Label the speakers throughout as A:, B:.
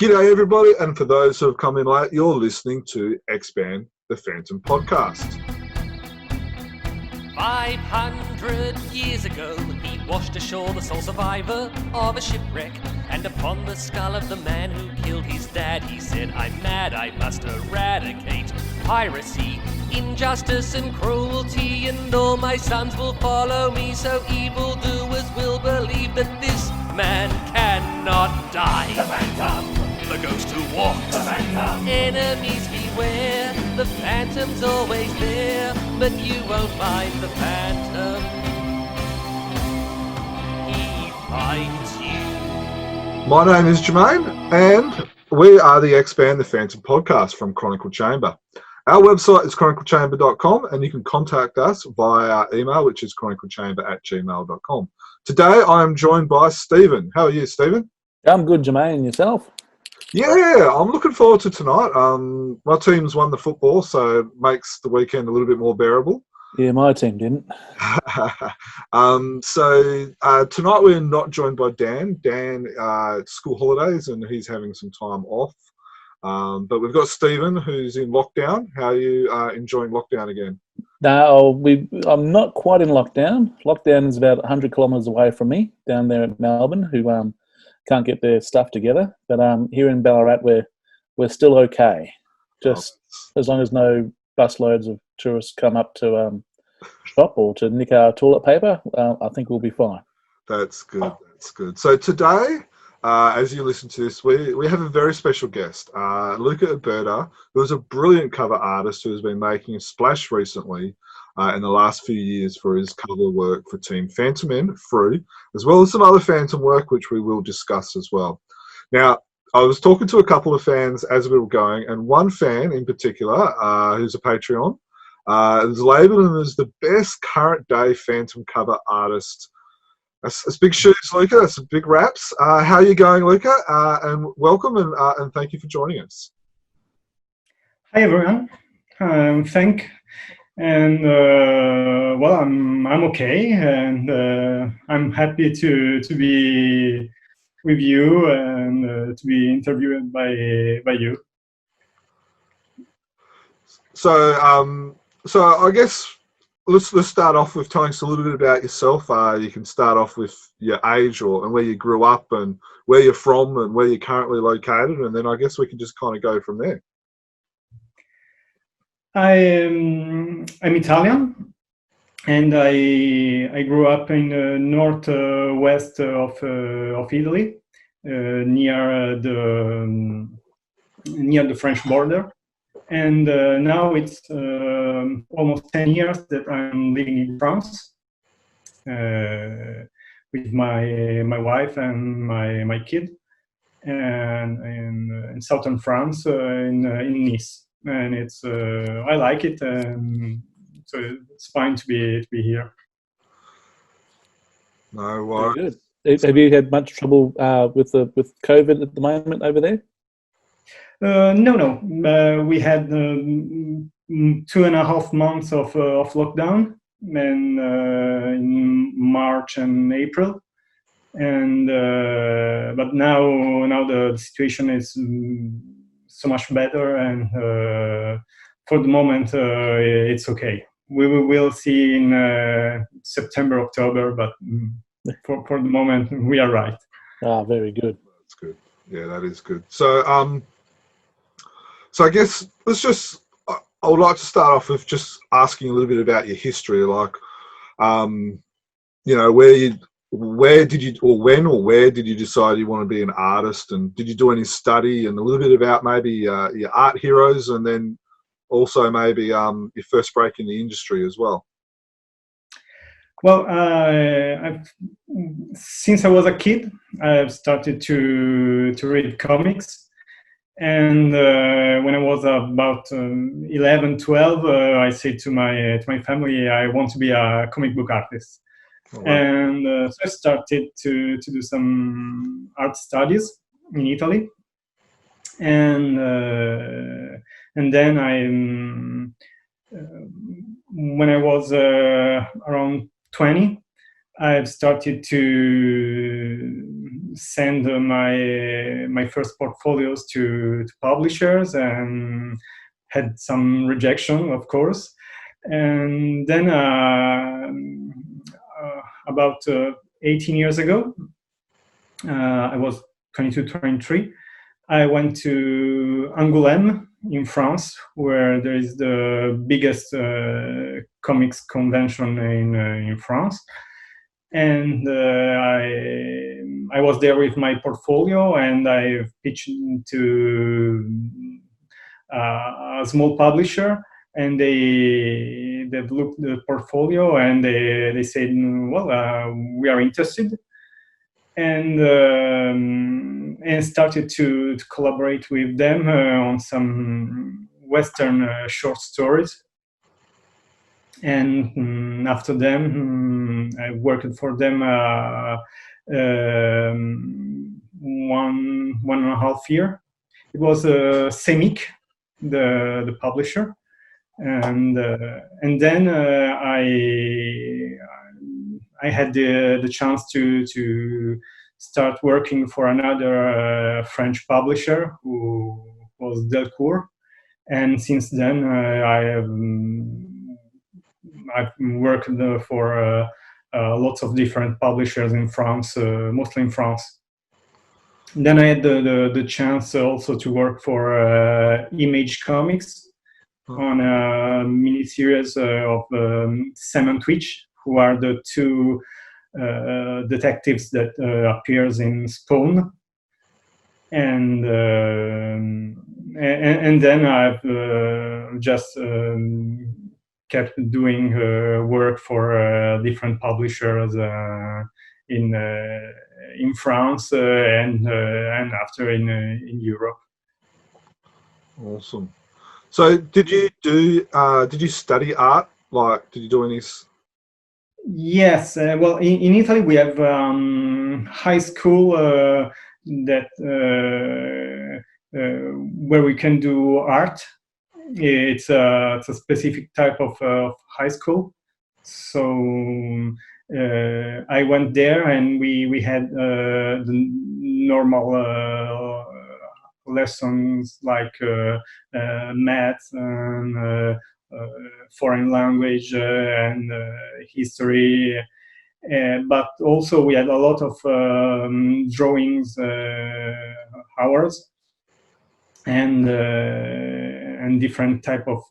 A: G'day everybody, and for those who have come in late, you're listening to Expand the Phantom podcast.
B: 500 years ago, he washed ashore the sole survivor of a shipwreck. And upon the skull of the man who killed his dad, he said, "I'm mad, I must eradicate piracy, injustice and cruelty, and all my sons will follow me, so evildoers will believe that this man cannot die." The Phantom, the ghost who walks. The Phantom, enemies beware. The Phantom's always there, but you won't find the Phantom. He finds you.
A: My name is Jermaine, and we are the Expand the Phantom podcast from Chronicle Chamber. Our website is chroniclechamber.com, and you can contact us via our email, which is chroniclechamber@gmail.com. Today, I am joined by Stephen. How are you, Stephen?
C: I'm good, Jermaine. And yourself?
A: Yeah, I'm looking forward to tonight. My team's won the football, so it makes the weekend a little bit more bearable.
C: Yeah, my team didn't.
A: Tonight we're not joined by Dan. Dan, school holidays, and he's having some time off. But we've got Stephen, who's in lockdown. How are you enjoying lockdown again?
C: No, I'm not quite in lockdown. Lockdown is about 100 kilometres away from me, down there at Melbourne, who can't get their stuff together. But here in Ballarat, we're still okay. Just as long as no busloads of tourists come up to shop or to nick our toilet paper, I think we'll be fine.
A: That's good. That's good. So today, as you listen to this, we have a very special guest, Luca Erbetta, who is a brilliant cover artist who has been making a splash recently in the last few years for his cover work for Team Phantom and Frew, as well as some other Phantom work, which we will discuss as well. Now, I was talking to a couple of fans as we were going, and one fan in particular, who's a Patreon, is labelled him as the best current day Phantom cover artist. That's big shoes, Luca. That's big raps. How are you going, Luca? And welcome, and thank you for joining us.
D: Hi everyone. Well, I'm okay, and I'm happy to be with you and to be interviewed by you.
A: So I guess let's start off with telling us a little bit about yourself. You can start off with your age and where you grew up and where you're from and where you're currently located, and then I guess we can just kind of go from there.
D: I'm Italian, and I grew up in the northwest of Italy, near the French border. And now it's almost 10 years that I'm living in France with my wife and my kid, and in southern France, in Nice. And it's I like it, and so it's fine to be here.
A: No worries.
C: Very good. Have you had much trouble with COVID at the moment over there?
D: No. We had 2.5 months of lockdown, and in March and April, and but now the situation is so much better, and for the moment it's okay. We will see in September, October, but for the moment we are right.
C: Very good.
A: That's good. Yeah, that is good. So I guess I would like to start off with just asking a little bit about your history, like, where did you decide you want to be an artist, and did you do any study, and a little bit about maybe your art heroes, and then also maybe your first break in the industry as well?
D: Well, since I was a kid, I've started to read comics. And when I was about 11, 12, I said to my family, I want to be a comic book artist. Oh, wow. And so I started to do some art studies in Italy. And then when I was around 20, I've started to send my first portfolios to publishers, and had some rejection, of course. And then about 18 years ago, I was 22, 23. I went to Angoulême in France, where there is the biggest comics convention in France. And I was there with my portfolio, and I pitched to a small publisher, and they looked at the portfolio, and they said, well, we are interested, and started to collaborate with them on some Western short stories. And after them, I worked for them 1.5 years. It was Semic, the publisher, and then I had the chance to start working for another French publisher, who was Delcourt, and since then I've worked for lots of different publishers in France, mostly in France. And then I had the chance also to work for Image Comics on a mini-series of Sam and Twitch, who are the two detectives that appears in Spawn. And then I've just kept doing work for different publishers in France and after in Europe.
A: Awesome. So did you study art? Like, did you do any?
D: Yes. Well, in Italy we have high school that where we can do art. It's a specific type of high school. So I went there, and we had the normal lessons like math and foreign language and history. But also we had a lot of drawings hours and different type of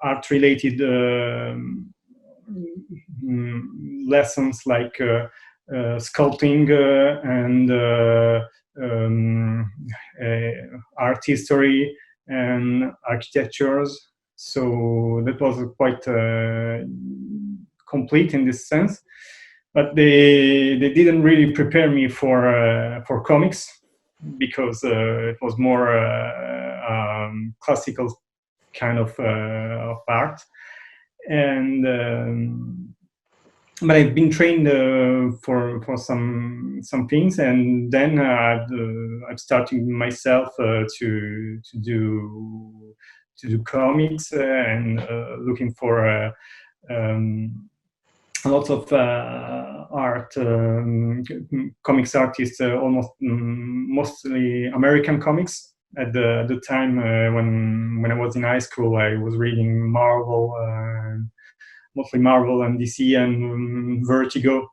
D: art-related lessons like sculpting and art history and architectures. So that was quite complete in this sense. But they didn't really prepare me for comics, because it was more classical kind of art. And but I've been trained for some things, and then I've started myself to do comics and looking for lots of art, comics artists, almost mostly American comics. At the time when I was in high school, I was reading Marvel, mostly Marvel and DC and Vertigo,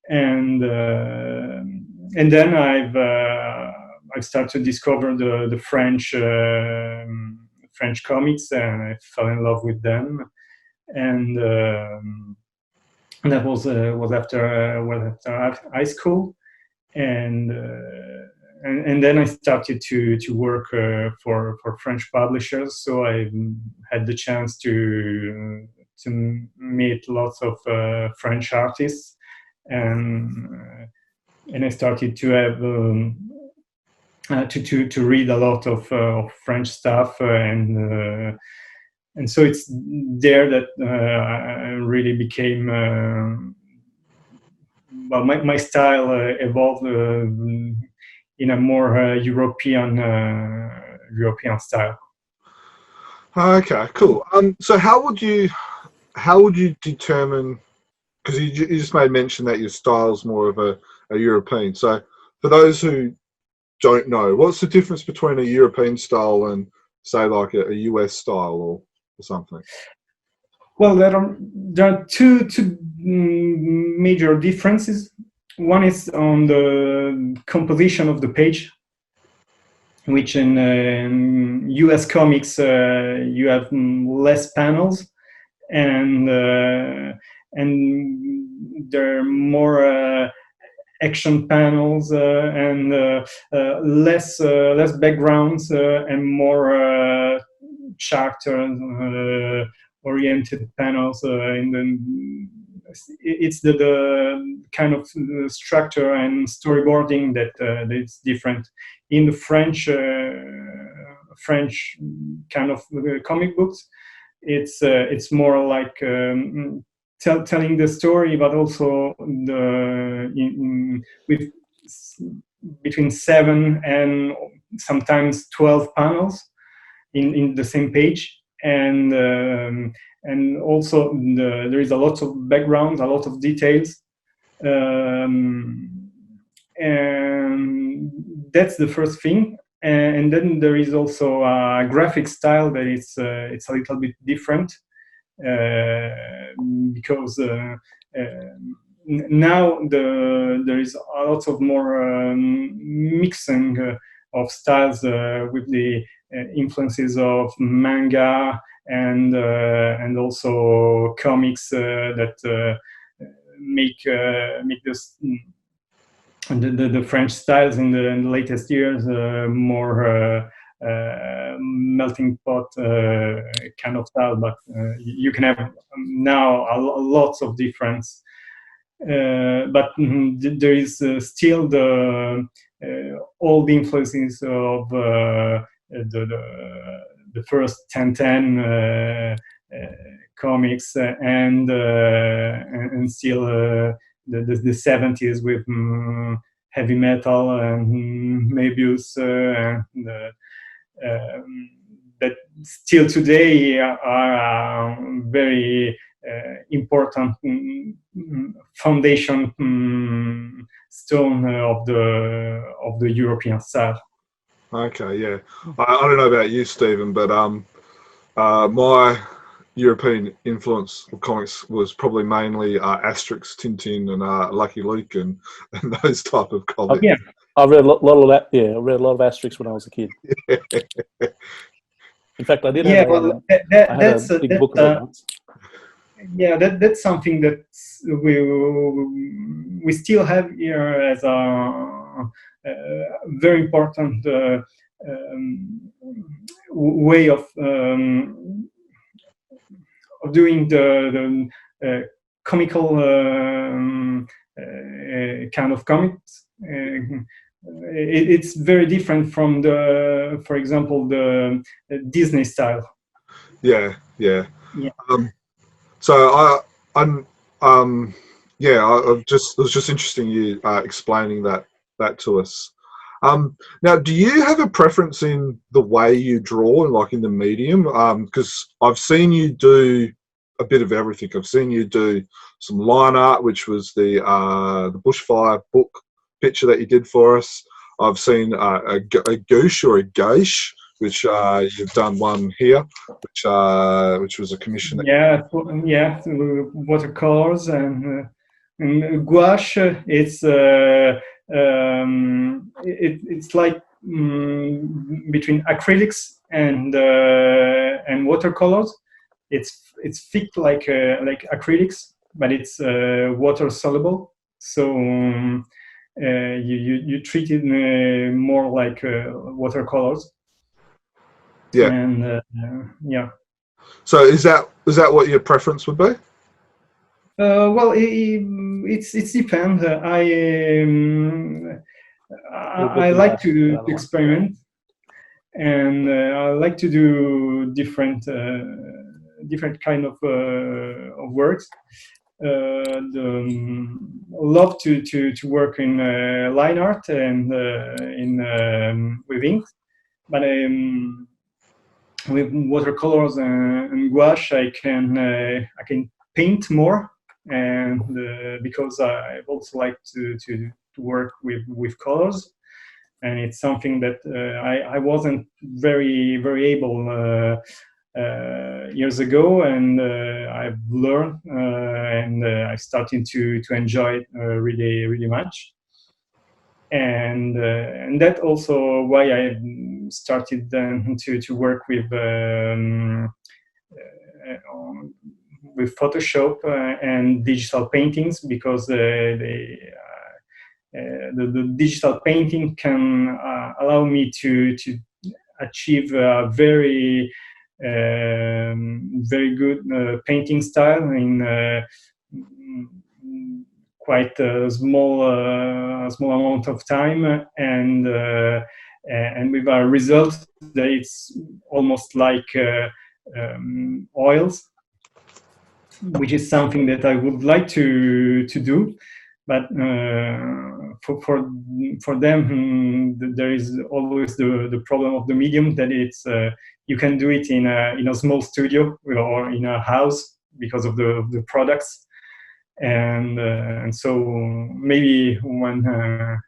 D: and then I've started to discover the French comics, and I fell in love with them, and that was after high school, and then I started to work for French publishers. So I had the chance to meet lots of French artists, and I started to have to read a lot of French stuff, and so it's there that I really became well, my style evolved in a more European style.
A: Okay, cool. So how would you how would you determine? Because you just made mention that your style's more of a European. So for those who don't know, what's the difference between a European style and say like a US style or something?
D: Well, there are two major differences. One is on the composition of the page, which in US comics you have less panels, and there are more action panels and less backgrounds and more character oriented panels. It's the kind of structure and storyboarding that's different. In the French kind of comic books, it's more like telling the story, but also with between 7 and sometimes 12 panels in the same page, and also there is a lot of background, a lot of details, and that's the first thing. And then there is also a graphic style that it's a little bit different, because now there is a lot of more mixing of styles with the influences of manga and also comics that make this the French styles in the latest years more melting pot kind of style. But you can have now lots of difference. But there is still all the influences of the first 10 comics and still the 70s with heavy metal and Möbius that still today are very important foundation stone of the European style.
A: Okay, yeah. I don't know about you, Stephen, but my European influence of comics was probably mainly Asterix, Tintin, and Lucky Luke, and those type of comics.
C: Oh, yeah, I read a lot of that. Yeah, I read a lot of Asterix when I was a kid. In fact, I did have a big book of it once.
D: Yeah, that's something that we still have here as a very important way of doing the comical kind of comics. It's very different from for example, the Disney style.
A: Yeah. So it was just interesting you explaining that to us. Now, do you have a preference in the way you draw, like in the medium? Because I've seen you do a bit of everything. I've seen you do some line art, which was the bushfire book picture that you did for us. I've seen a gouache or a gouache, which you've done one here, which was a commission.
D: Watercolors and gouache. It's like between acrylics and watercolors. It's thick like acrylics, but it's water soluble. So you treat it more like watercolors.
A: Yeah.
D: And
A: So is that what your preference would be?
D: Well, it's depends. I like to experiment, and I like to do different kind of works. Love to work in line art and with ink, but with watercolors and gouache, I can paint more, and because I also like to work with colors, and it's something that I wasn't very able years ago, and I've learned, and I started to enjoy it really much. And that also why I started then to work with Photoshop and digital paintings, because the digital painting can allow me to achieve a very good painting style in quite a small amount of time, and with a result that it's almost like oils, which is something that I would like to do, but for them there is always the problem of the medium, that it's you can do it in a small studio or in a house because of the products. And so maybe when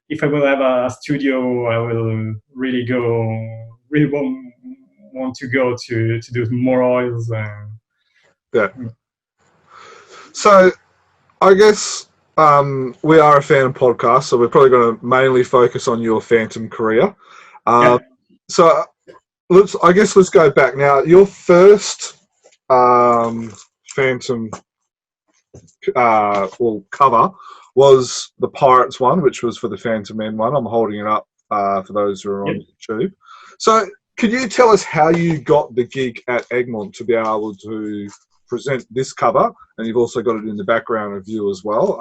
D: if I will have a studio, I will really want to go to do more oils.
A: Yeah. So I guess we are a Phantom podcast, so we're probably going to mainly focus on your Phantom career.
D: Yeah.
A: So let's go back now. Your first Phantom cover was the Pirates one, which was for the Phantom Men one. I'm holding it up for those who are on YouTube. So could you tell us how you got the gig at Egmont to be able to present this cover? And you've also got it in the background of you as well.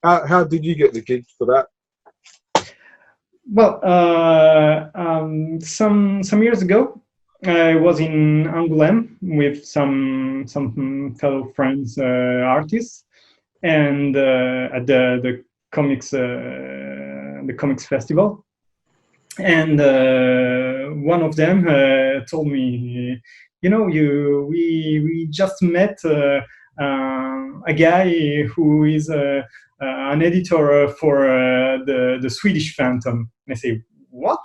A: How did you get the gig for that?
D: Well, some years ago, I was in Angoulême with some fellow friends, artists, and at the comics festival, and one of them told me, we just met a guy who is an editor for the Swedish Phantom. And I say, what?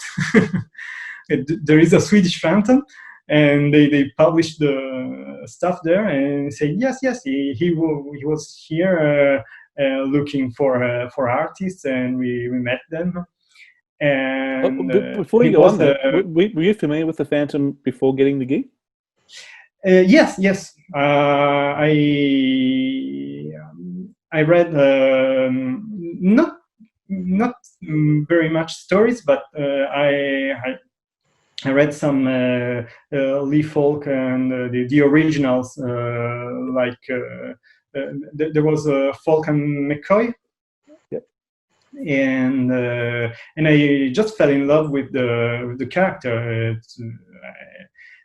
D: There is a Swedish Phantom, and they published the stuff there, and say yes, he was here looking for artists, and we met them. And
C: before you go on, were you familiar with the Phantom before getting the gig?
D: Yes. I read not very much stories, but I read some Lee Falk and the originals, like there was Falk and McCoy.
C: Yep.
D: And I just fell in love with the character.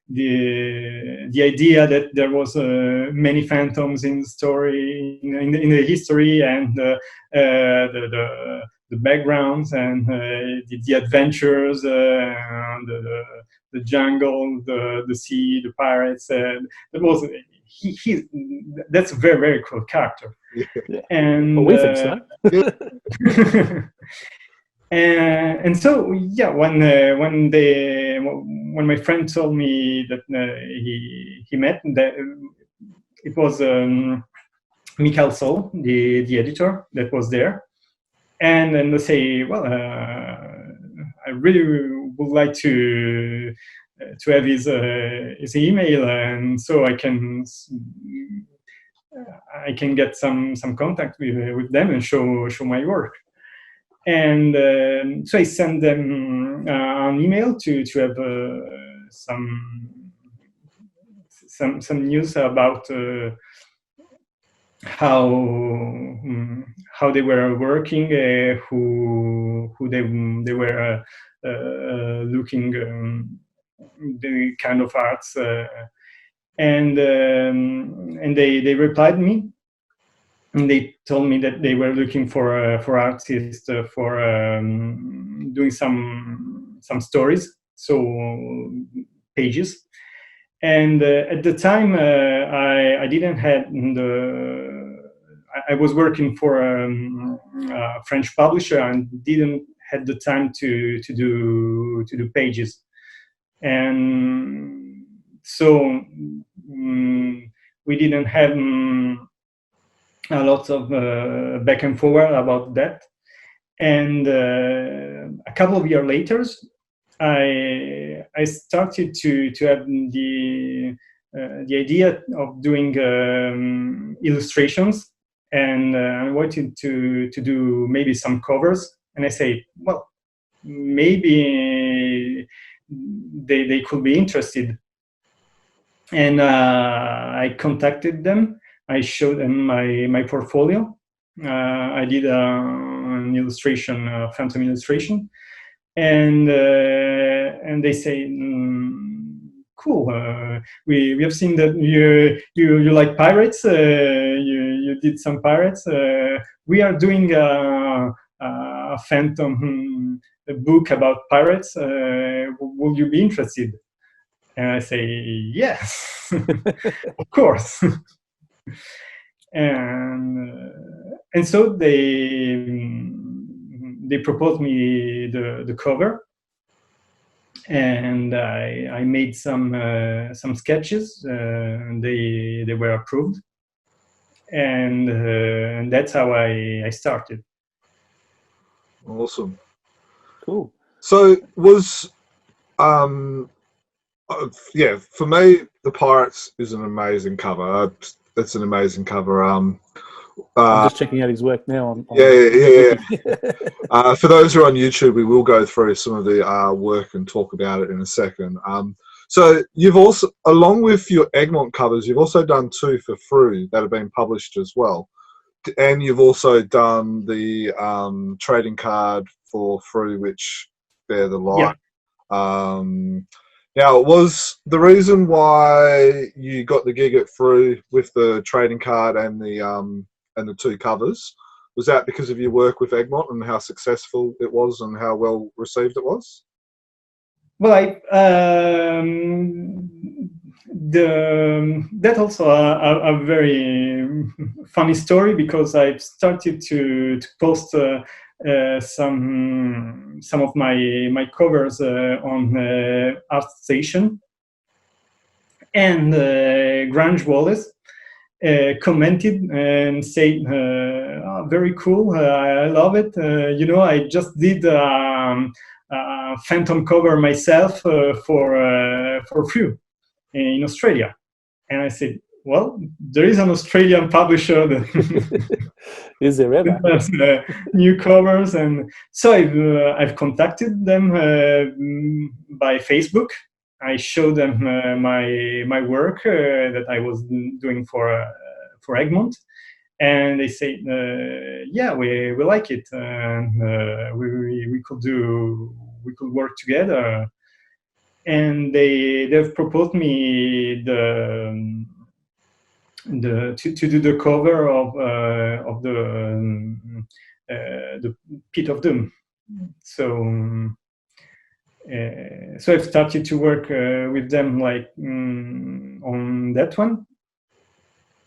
D: The idea that there was many phantoms in the story, in the history, and the backgrounds, and the adventures, and the jungle, the sea, the pirates. That was that's a very cool character.
C: Yeah.
D: And
C: we think so.
D: And so when my friend told me that he met, that it was Michael Sol, the editor, that was there, and then they say, well, I really would like to have his email, and so I can get some contact with them and show my work. And so I sent them an email to have some news about how they were working, who they were looking, the kind of arts, and they replied me. And they told me that they were looking for artists for doing some stories, so pages, And at the time, I didn't have I was working for a French publisher and didn't had the time to do pages, and so we didn't have a lot of back and forward about that. And a couple of years later, I started to have the idea of doing illustrations, and I wanted to do maybe some covers. And I say, well, maybe they could be interested. And I contacted them. I showed them my portfolio. I did an illustration, a phantom illustration, and they say, cool. We have seen that you like pirates. You did some pirates. We are doing a phantom book about pirates. Will you be interested? And I say, yes, of course. And so they proposed me the cover, and I made some sketches, and they were approved, and that's how I started.
A: Awesome.
C: Cool.
A: So was yeah, for me, the Pirates is an amazing cover. It's an amazing cover.
C: I'm just checking out his work now.
A: Yeah. For those who are on YouTube, we will go through some of the work and talk about it in a second. So you've also, along with your Egmont covers, you've also done 2 for Frew that have been published as well. And you've also done the trading card for Frew, which bear the light.
D: Yeah.
A: Now, was the reason why you got the gig at Frew with the trading card and the 2 covers, was that because of your work with Egmont and how successful it was and how well received it was?
D: Well, that's also a very funny story, because I've started to post some of my covers on ArtStation, and Grange Wallace commented and said, oh, very cool, I love it. I just did phantom cover myself for Frew in Australia. And I said, well, there is an Australian publisher that
C: is there ever
D: does new covers. And so I've contacted them by Facebook. I showed them my work that I was doing for Egmont, and they say, yeah, we like it, and we could work together. And they've proposed me to do the cover of the Pit of Doom. So I've started to work with them on that one,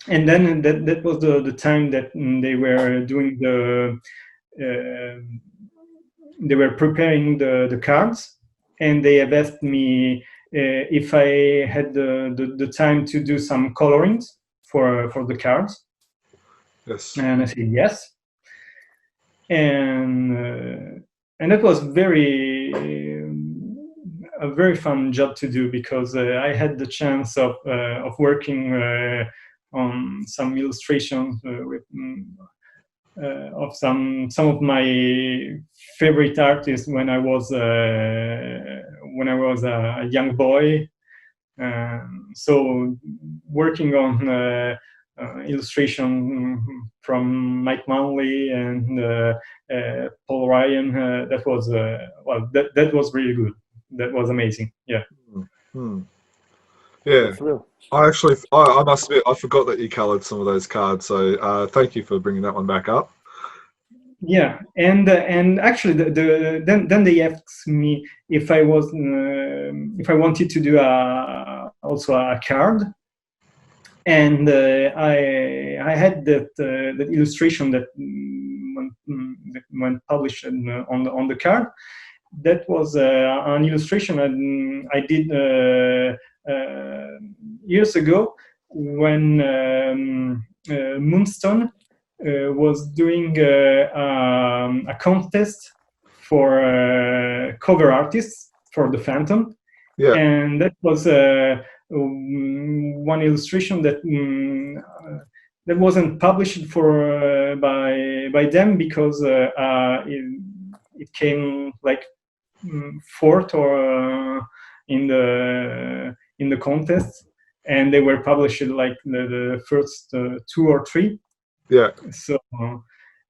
D: and then that was the time that they were doing they were preparing the cards, and they have asked me if I had the time to do some colorings for the cards.
A: Yes.
D: And I said yes. And that was a very fun job to do, because I had the chance of working on some illustrations with of some of my favorite artists when I was a young boy. So working on illustration from Mike Manley and Paul Ryan, that was that was really good. That was amazing. Yeah.
A: Mm-hmm. Yeah. I must admit, I forgot that you coloured some of those cards. So thank you for bringing that one back up.
D: Yeah, and actually, then they asked me if I wanted to do a also a card, and I had that illustration that when published on the card. That was an illustration I did years ago when Moonstone was doing a contest for cover artists for the Phantom, and that was one illustration that that wasn't published for by them because it came like fourth or in the contest, and they were published like the first 2 or 3.
A: Yeah.
D: So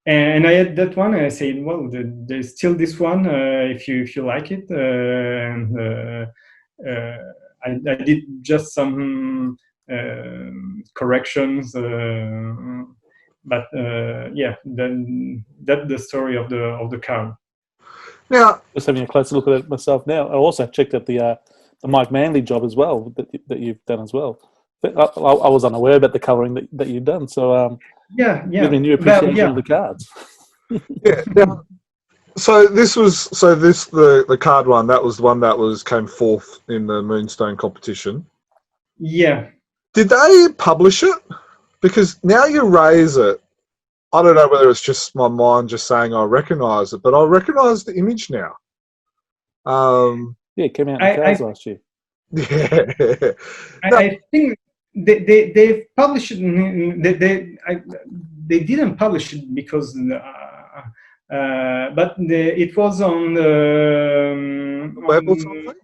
D: and I had that one, and I said, well, there's still this one if you like it. I did just some corrections, but yeah, then that's the story of the card.
A: Now,
C: just having a closer look at it myself now. I also checked out the Mike Manley job as well that you've done as well. But I was unaware about the colouring that you've done. So
D: yeah,
C: give me a new appreciation of the cards.
A: Yeah. Now, so the card one, that was the one that came fourth in the Moonstone competition.
D: Yeah.
A: Did they publish it? Because now you raise it, I don't know whether it's just my mind just saying I recognise it, but I recognise the image now.
C: Yeah, it came out in the cards last year.
A: Yeah.
D: I think they've published it. They didn't publish it because, but it was on the
A: web or something.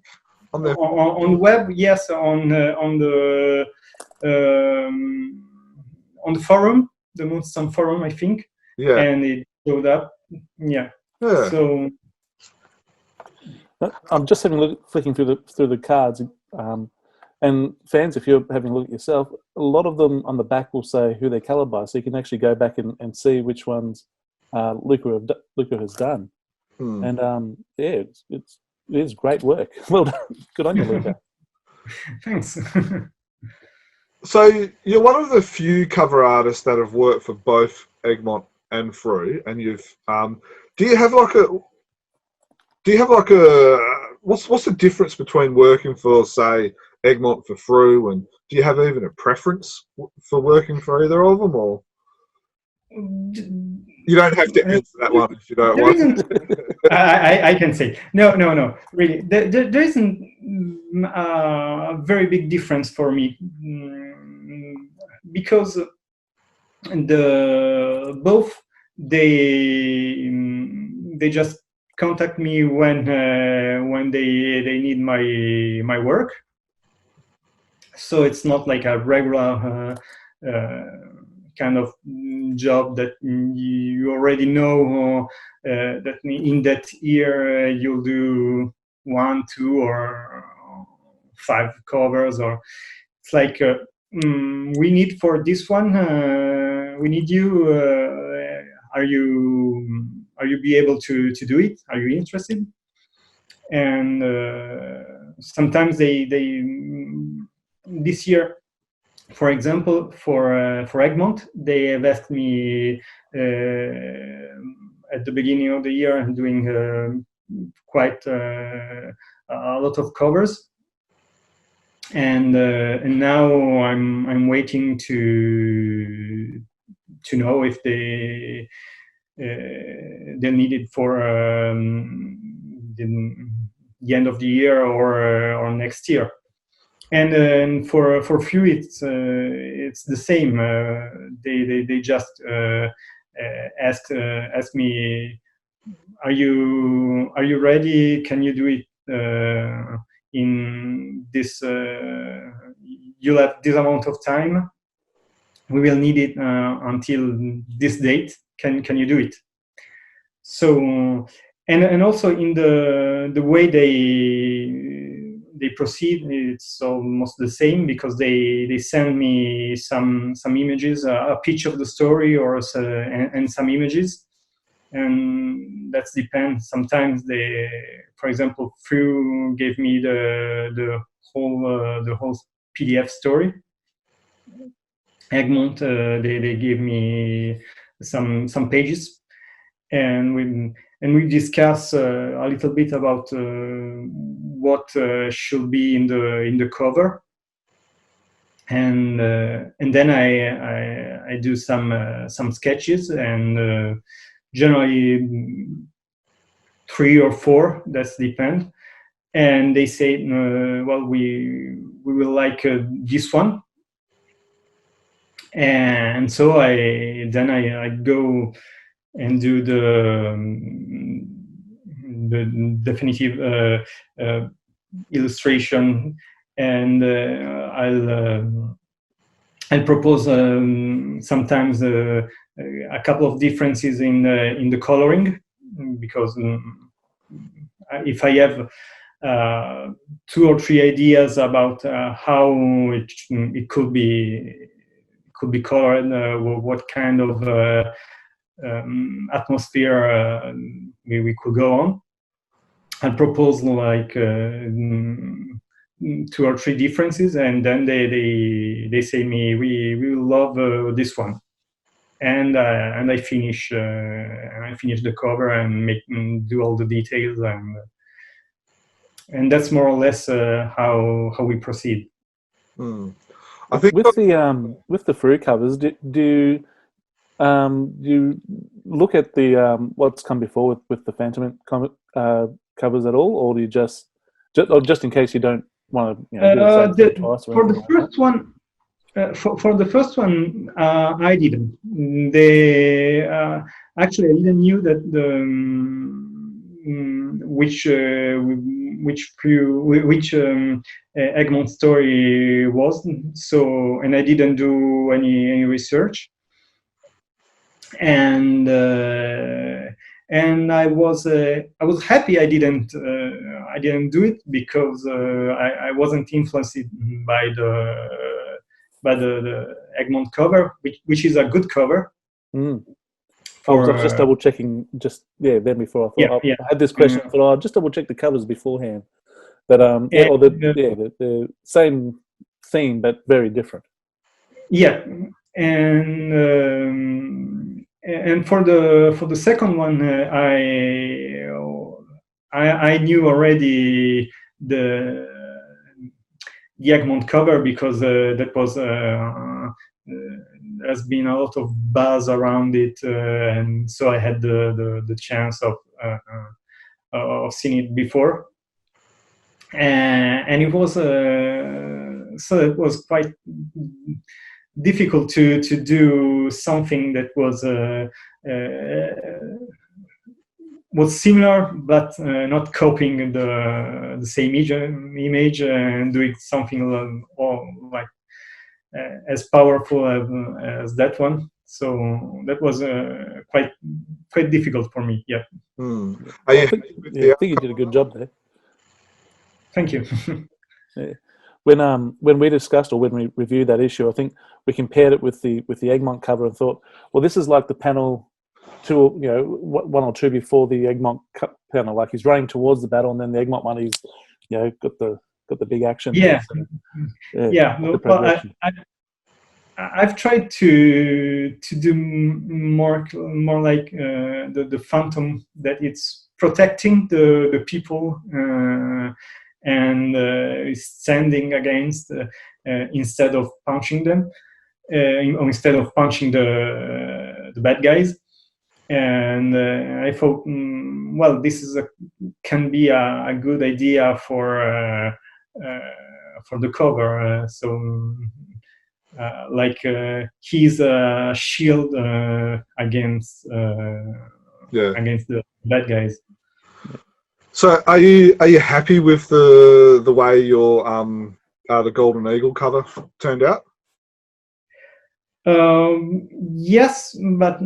A: On
D: the web, yes, on the forum, the Moonstone forum, I think.
A: Yeah.
D: And it showed up. Yeah.
A: Yeah.
D: So
C: I'm just flicking through the cards, and fans, if you're having a look at yourself, a lot of them on the back will say who they're coloured by, so you can actually go back and see which ones Luca has done. And yeah, it is great work. Well done. Good on you, Luca.
D: Thanks.
A: So you're one of the few cover artists that have worked for both Egmont and Frew, and you've do you have like a what's the difference between working for, say, Egmont for Frew, and do you have even a preference for working for either of them, or you don't have to answer that one if you don't want?
D: I can say no. Really, there isn't a very big difference for me because both they just contact me when they need my work. So it's not like a regular kind of job that you already know that in that year you'll do 1, 2, or 5 covers, or it's like we need for this one. We need you. Are you be able to do it? Are you interested? And sometimes they this year, for example, for Egmont, they have asked me at the beginning of the year doing quite a lot of covers, and now I'm waiting to know if they need it for the end of the year or next year. And for Frew, it's the same. They just ask me, are you ready? Can you do it in this? You'll have this amount of time. We will need it until this date. Can you do it? So and also in the way they proceed, it's almost the same, because they send me some images, a pitch of the story, or and some images, and that depends. Sometimes for example, Frew gave me the whole PDF story. Egmont, they gave me some pages, and we discuss a little bit about what should be in the cover, and then I do some sketches, and generally 3 or 4, that's depend. And they say, well, we will like this one. And so I go and do the definitive illustration, and I'll propose sometimes a couple of differences in the coloring, because if I have 2 or 3 ideas about how it could be colored, what kind of atmosphere we could go on, and propose like 2 or 3 differences, and then they say me, we will love this one, and I finish the cover and do all the details, and that's more or less how we proceed.
A: I think
C: with the Frew covers, do you look at the what's come before with the Phantom covers at all, or do you just in case you don't want to do the same thing twice?
D: For the first one, for the first one, I didn't. They actually, I didn't knew that the which Egmont story was. So, and I didn't do any research, and I was happy I didn't do it, because I wasn't influenced by the Egmont cover, which is a good cover.
C: I was just double checking, then before I thought I had this question. I thought I'll just double check the covers beforehand, but the same theme but very different.
D: Yeah, and for the second one, I knew already the Egmont cover, because that was there's been a lot of buzz around it, and so I had the chance of seeing it before, and it was so it was quite difficult to do something that was similar, but not copying the same image and doing something like as powerful as that one. So that was quite difficult for me. Yeah.
C: I think you did a good job there.
D: Thank you.
C: When we discussed, or when we reviewed that issue, I think we compared it with the Egmont cover and thought, well, this is like the panel 2, 1 or 2 before the Egmont panel. Like he's running towards the battle, and then the Egmont one, he's got the big action.
D: Yeah.
C: So,
D: well, I've tried to do more like the Phantom, that it's protecting the people and standing against instead of punching them, or instead of punching the bad guys. And I thought, well, this can be a good idea for the cover. Like he's a shield against the bad guys.
A: So, are you happy with the way your the Golden Eagle cover turned out?
D: Yes, but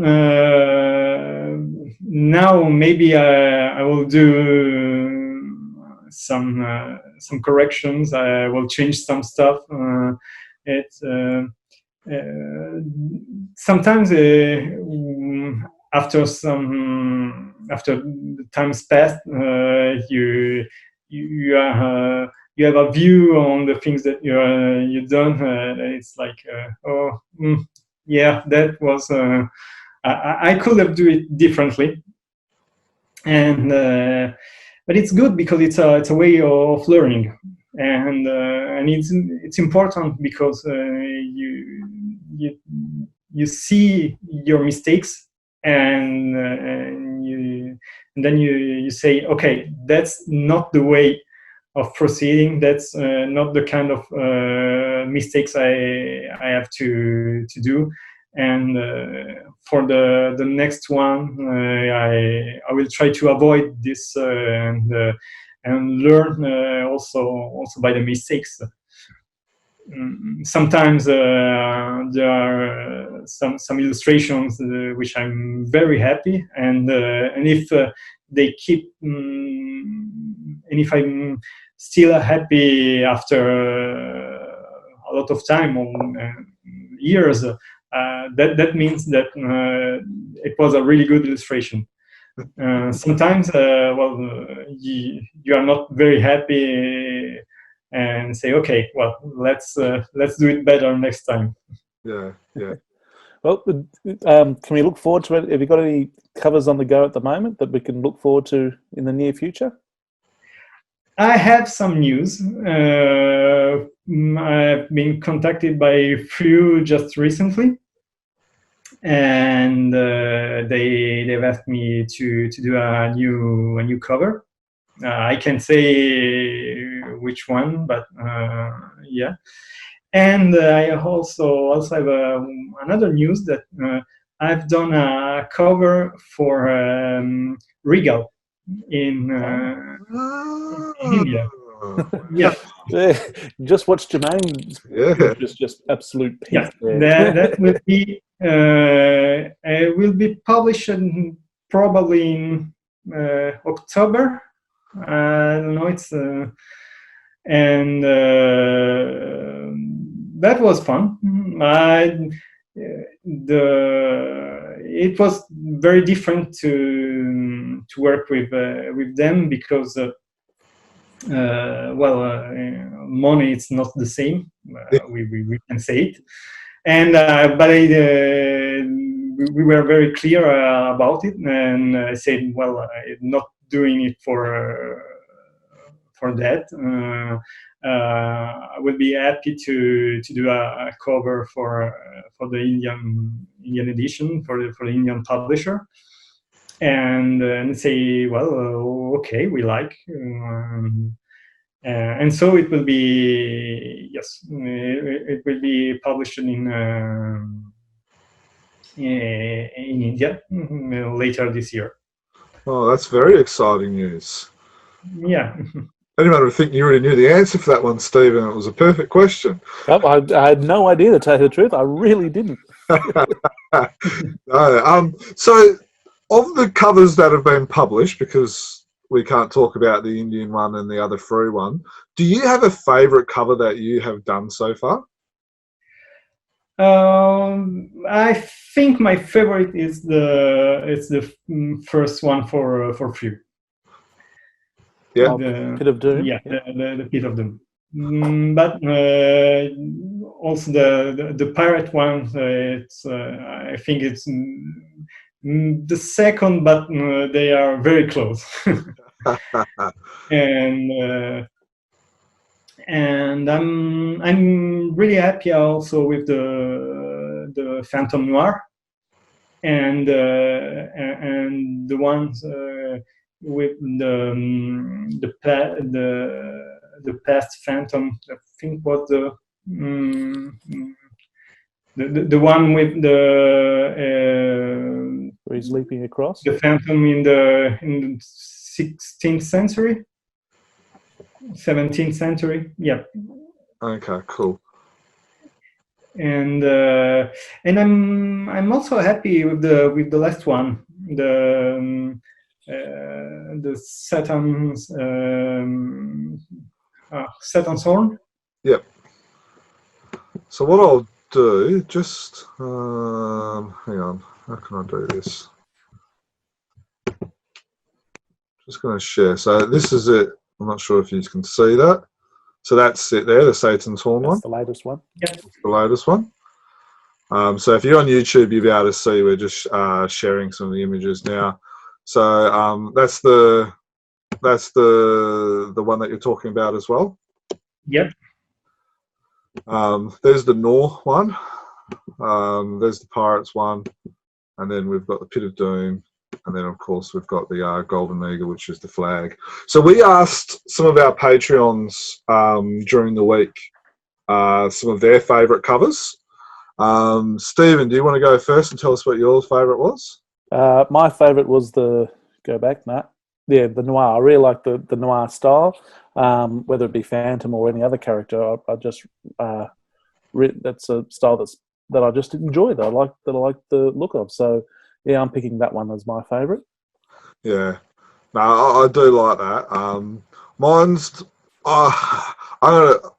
D: now maybe I will do some corrections. I will change some stuff. Sometimes after the time's passed, you you have a view on the things that you've done. It's like, yeah, that was I could have do it differently, and but it's good because it's a way of learning, and it's important because you see your mistakes, and then you say, okay, that's not the way of proceeding. That's not the kind of mistakes I have to do. And for the next one, I will try to avoid this and learn also by the mistakes. Sometimes there are some illustrations which I'm very happy, and if they keep, and if I'm still happy after a lot of time or years, that means that it was a really good illustration. Sometimes, you are not very happy and say, okay, well, let's do it better next time.
A: Yeah.
C: Well, can we look forward to it? Have you got any covers on the go at the moment that we can look forward to in the near future?
D: I have some news. I've been contacted by Frew just recently, and they've asked me to do a new cover. I can't say which one, but yeah. And I also have another news that I've done a cover for Regal in India. Yeah.
C: Just watch Jermaine.
A: Yeah.
C: Just absolute peak.
D: Yeah.
C: There.
D: That will be published probably in October. I don't know. It's and that was fun. It was very different to work with them because money is not the same. We can say it, and but we were very clear about it, and I said, well, I'm not doing it for that. I would be happy to do a cover for the Indian edition, for the Indian publisher, and say, well, okay, we like, and so it will be, yes, it will be published in India later this year.
A: Oh, that's very exciting news.
D: Yeah.
A: Anyone would think you already knew the answer for that one, Stephen. It was a perfect question.
C: Oh, I had no idea, to tell you the truth. I really didn't.
A: No, so, of the covers that have been published, because we can't talk about the Indian one and the other Frew one, do you have a favourite cover that you have done so far?
D: I think my favorite is the first one for Frew.
A: Yeah,
C: Pit of Doom.
D: Yeah, the Pit of Doom. But also the pirate one. It's I think it's the second, but they are very close. And I'm really happy also with the Phantom Noir and the ones with the past Phantom. I think was the one with the
C: where he's leaping across.
D: The Phantom in the 16th century. 17th century, yeah.
A: Okay, cool.
D: And I'm also happy with the last one, the Saturn's Horn.
A: Yep. So what I'll do, just hang on, how can I do this? Just going to share. So this is it. I'm not sure if you can see that. So that's it there, the Satan's Horn
C: That's
A: one,
C: the latest one.
D: Yep.
A: the latest one. So if you're on YouTube, you'll be able to see we're just sharing some of the images now. So that's the one that you're talking about as well.
D: Yep.
A: There's the Nor one. There's the Pirates one, and then we've got the Pit of Doom, and then of course we've got the Golden Eagle, which is the flag. So we asked some of our Patreons during the week some of their favourite covers. Stephen, do you want to go first and tell us what your favourite was?
C: My favourite was the the noir. I really like the noir style, whether it be Phantom or any other character. I just that's a style that I just enjoy. That I like the look of. So yeah, I'm picking that one as my favourite.
A: Yeah, no, I do like that. Mine's I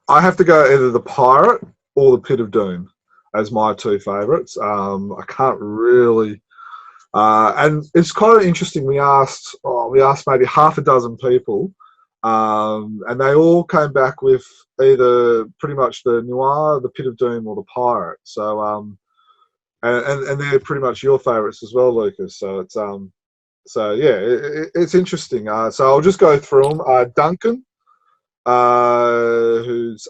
A: have to go either the Pirate or the Pit of Doom as my two favourites. I can't really. And it's kind of interesting. We asked maybe half a dozen people, and they all came back with either pretty much the Noir, the Pit of Doom, or the Pirate. So, and they're pretty much your favourites as well, Lucas. So it's it's interesting. So I'll just go through them. Duncan, who's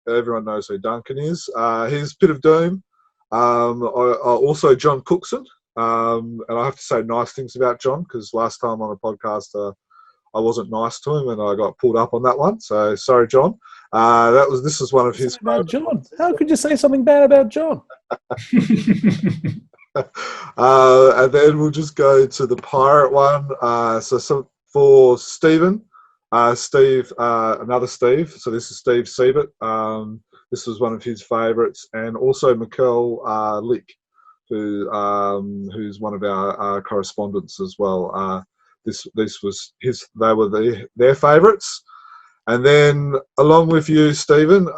A: everyone knows who Duncan is. His Pit of Doom. Also John Cookson. And I have to say nice things about John, because last time on a podcast I wasn't nice to him and I got pulled up on that one. So sorry, John. This is one of his.
C: About John, how could you say something bad about John?
A: And then we'll just go to the Pirate one. So for Stephen, Steve, another Steve. So this is Steve Siebert. This was one of his favourites, and also Mikkel Lick, who's one of our correspondents as well. This was they were their favourites, and then along with you, Stephen,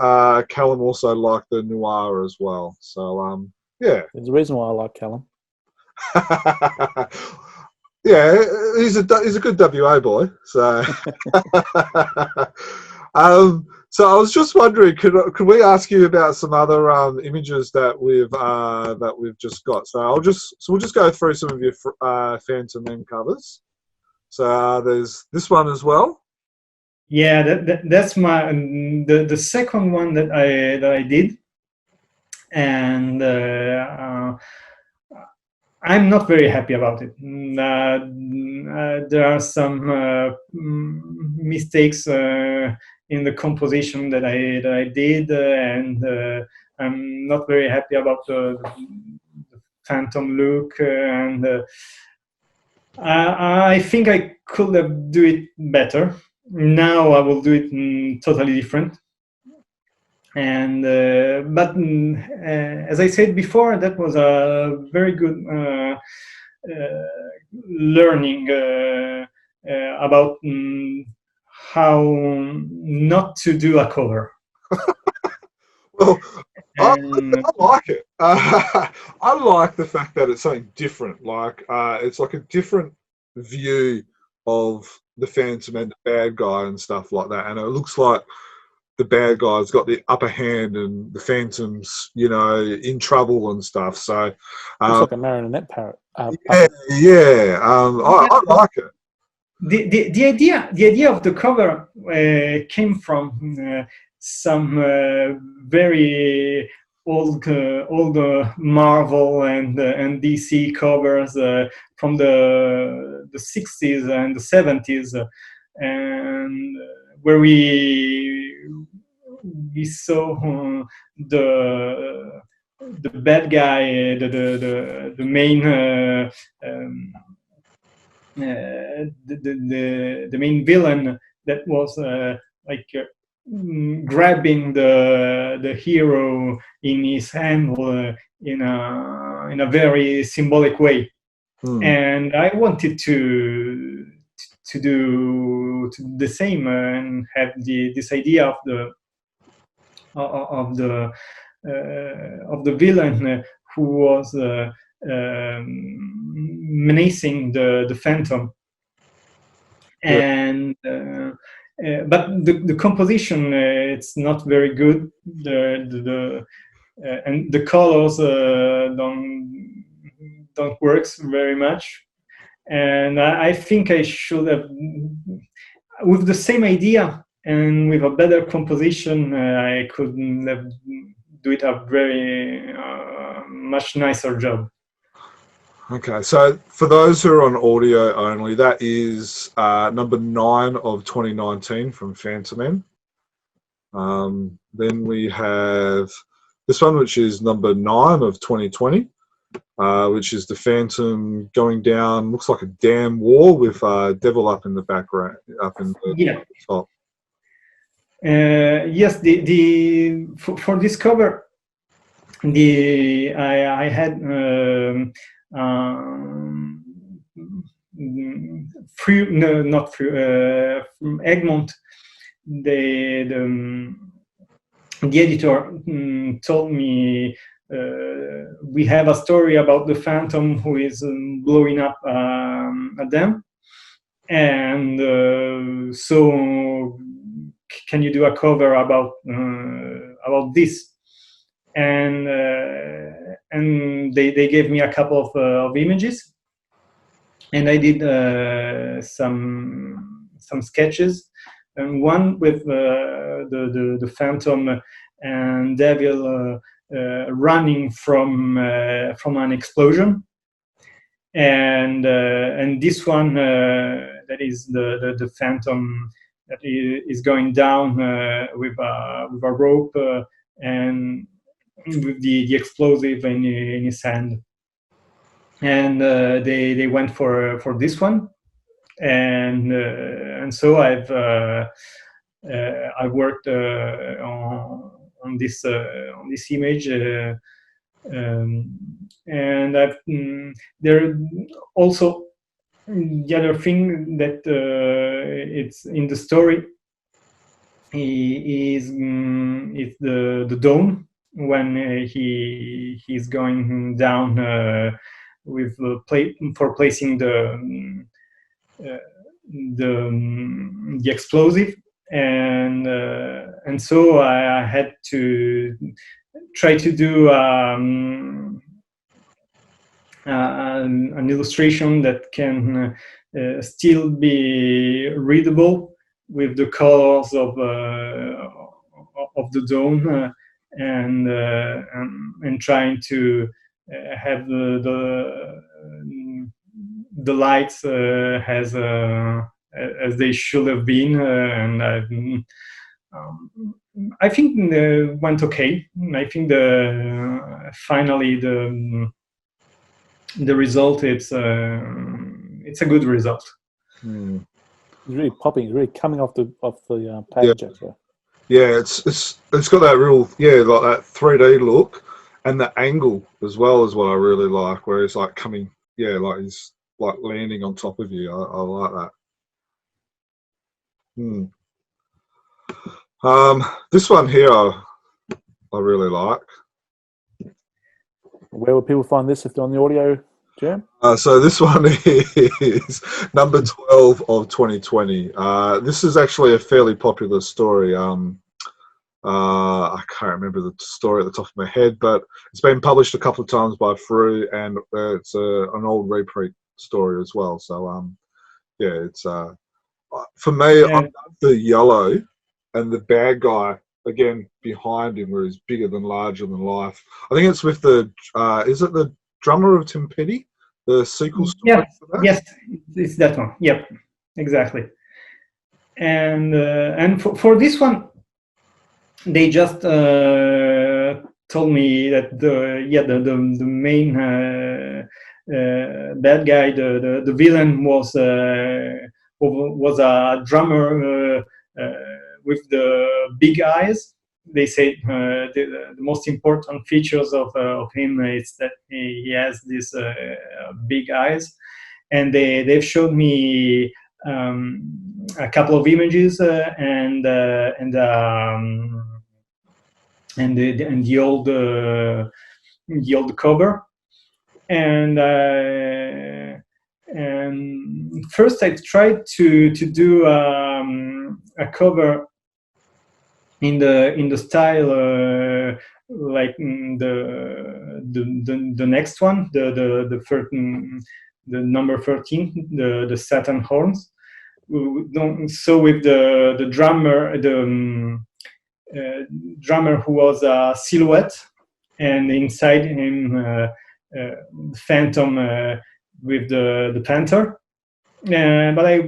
A: Callum also liked the Noir as well. So yeah,
C: there's a reason why I like Callum.
A: Yeah, he's a good WA boy. So so I was just wondering, could we ask you about some other images that we've just got? So we'll just go through some of your Phantom Men covers. So there's this one as well.
D: Yeah, that's my the second one that I did, and I'm not very happy about it. There are some mistakes in the composition that I did, and I'm not very happy about the Phantom look, and I think I could have do it better. Now I will do it totally different. And but as I said before, that was a very good learning about how not to do a cover.
A: Well, I like it. I like the fact that it's something different. Like it's like a different view of the Phantom and the bad guy and stuff like that. And it looks like the bad guy's got the upper hand and the Phantom's, in trouble and stuff. So
C: looks like a marionette parrot.
A: I like it.
D: The idea of the cover came from some very old Marvel and DC covers from the 60s and the 70s, and where we saw the bad guy, the main the main villain that was grabbing the hero in his hand in a very symbolic way. And I wanted to do the same and have this idea of the villain who was menacing the Phantom, and but the composition it's not very good. And the colors don't work very much. And I think I should have, with the same idea and with a better composition, I could have do it a very much nicer job.
A: Okay, so for those who are on audio only, that is number 9 of 2019 from Phantom. Then we have this one, which is number 9 of 2020, which is the Phantom going down, looks like a damn wall with Devil up in the background, up in the top.
D: Yes, for this cover, I had from Egmont. The editor told me we have a story about the Phantom who is blowing up a dam, and so can you do a cover about this? And they gave me a couple of images, and I did some sketches, and one with the Phantom and Devil running from an explosion, and this one that is the Phantom that is going down with a rope and with the explosive in his hand. And they went for this one, and so I've worked on this image, and I've there also the other thing that it's in the story is the dome when he's going down with for placing the explosive, and so I had to try to do an illustration that can still be readable with the colors of the dome, and trying to have the lights as they should have been, and I think went okay. I think finally the result it's a good result.
A: Hmm.
C: It's really popping. It's really coming off the page.
A: Yeah.
C: Actually.
A: Yeah, it's got that real like that 3D look, and the angle as well is what I really like, where it's like coming, like he's like landing on top of you. I like that. This one here I really like.
C: Where will people find this if they're on the audio jam?
A: So this one is number 12 of 2020. This is actually a fairly popular story. I can't remember the story at the top of my head, but it's been published a couple of times by Frew, and it's an old reprint story as well. So it's for me, I love the yellow and the bad guy again behind him, where he's bigger than larger than life. I think it's with the is it the Drummer of Timpani, the sequel story?
D: Yeah, yes, it's that one. Yep, exactly. And for this one, they just told me that the main bad guy, the villain was a drummer with the big eyes. They say the most important features of him is that he has these big eyes, and they've showed me a couple of images and the old cover, and And first, I tried to do a cover in the style like the next one, the number 13, the Saturn horns. So with the drummer, drummer who was a silhouette, and inside him Phantom with the Panther. But I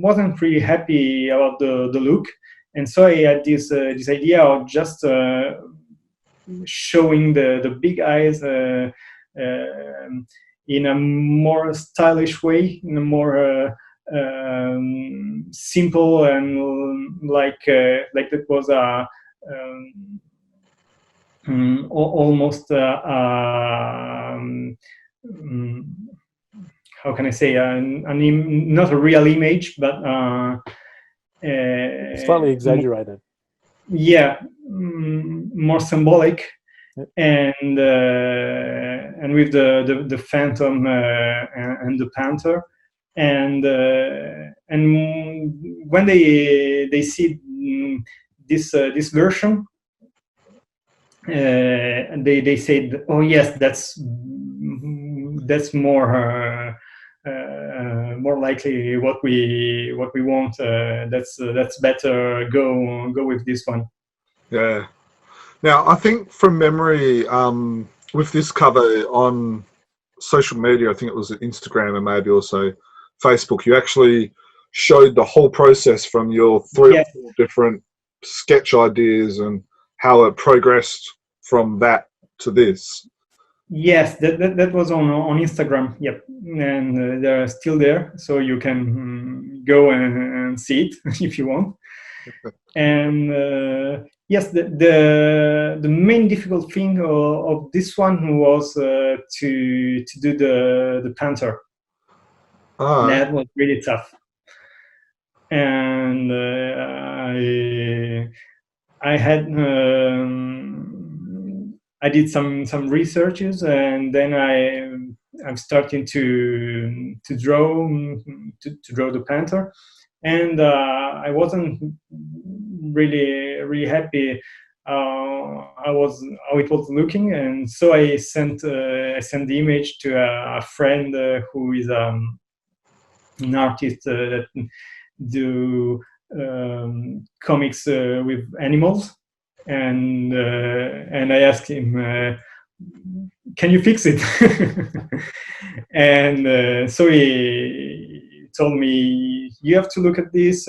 D: wasn't really happy about the look, and so I had this idea of just showing the big eyes in a more stylish way, in a more simple, and like it was a almost how can I say, not a real image, but
C: Slightly exaggerated.
D: Yeah, more symbolic, and with the Phantom and the Panther, and when they see this version, they said, "Oh yes, that's more likely what we want. That's better. Go with this one."
A: Yeah. Now, I think from memory, with this cover on social media, I think it was Instagram and maybe also Facebook, you actually showed the whole process from your 3 or 4 different sketch ideas and how it progressed from that to this.
D: Yes, that was on Instagram. Yep, and they're still there, so you can go and see it if you want. And yes, the main difficult thing of this one was to do the Panther. That was really tough, and I had. I did some researches, and then I'm starting to draw the Panther, and I wasn't really happy how it was looking, and so I sent the image to a friend who is an artist that do comics with animals. And I asked him, "Can you fix it?" And so he told me, "You have to look at this.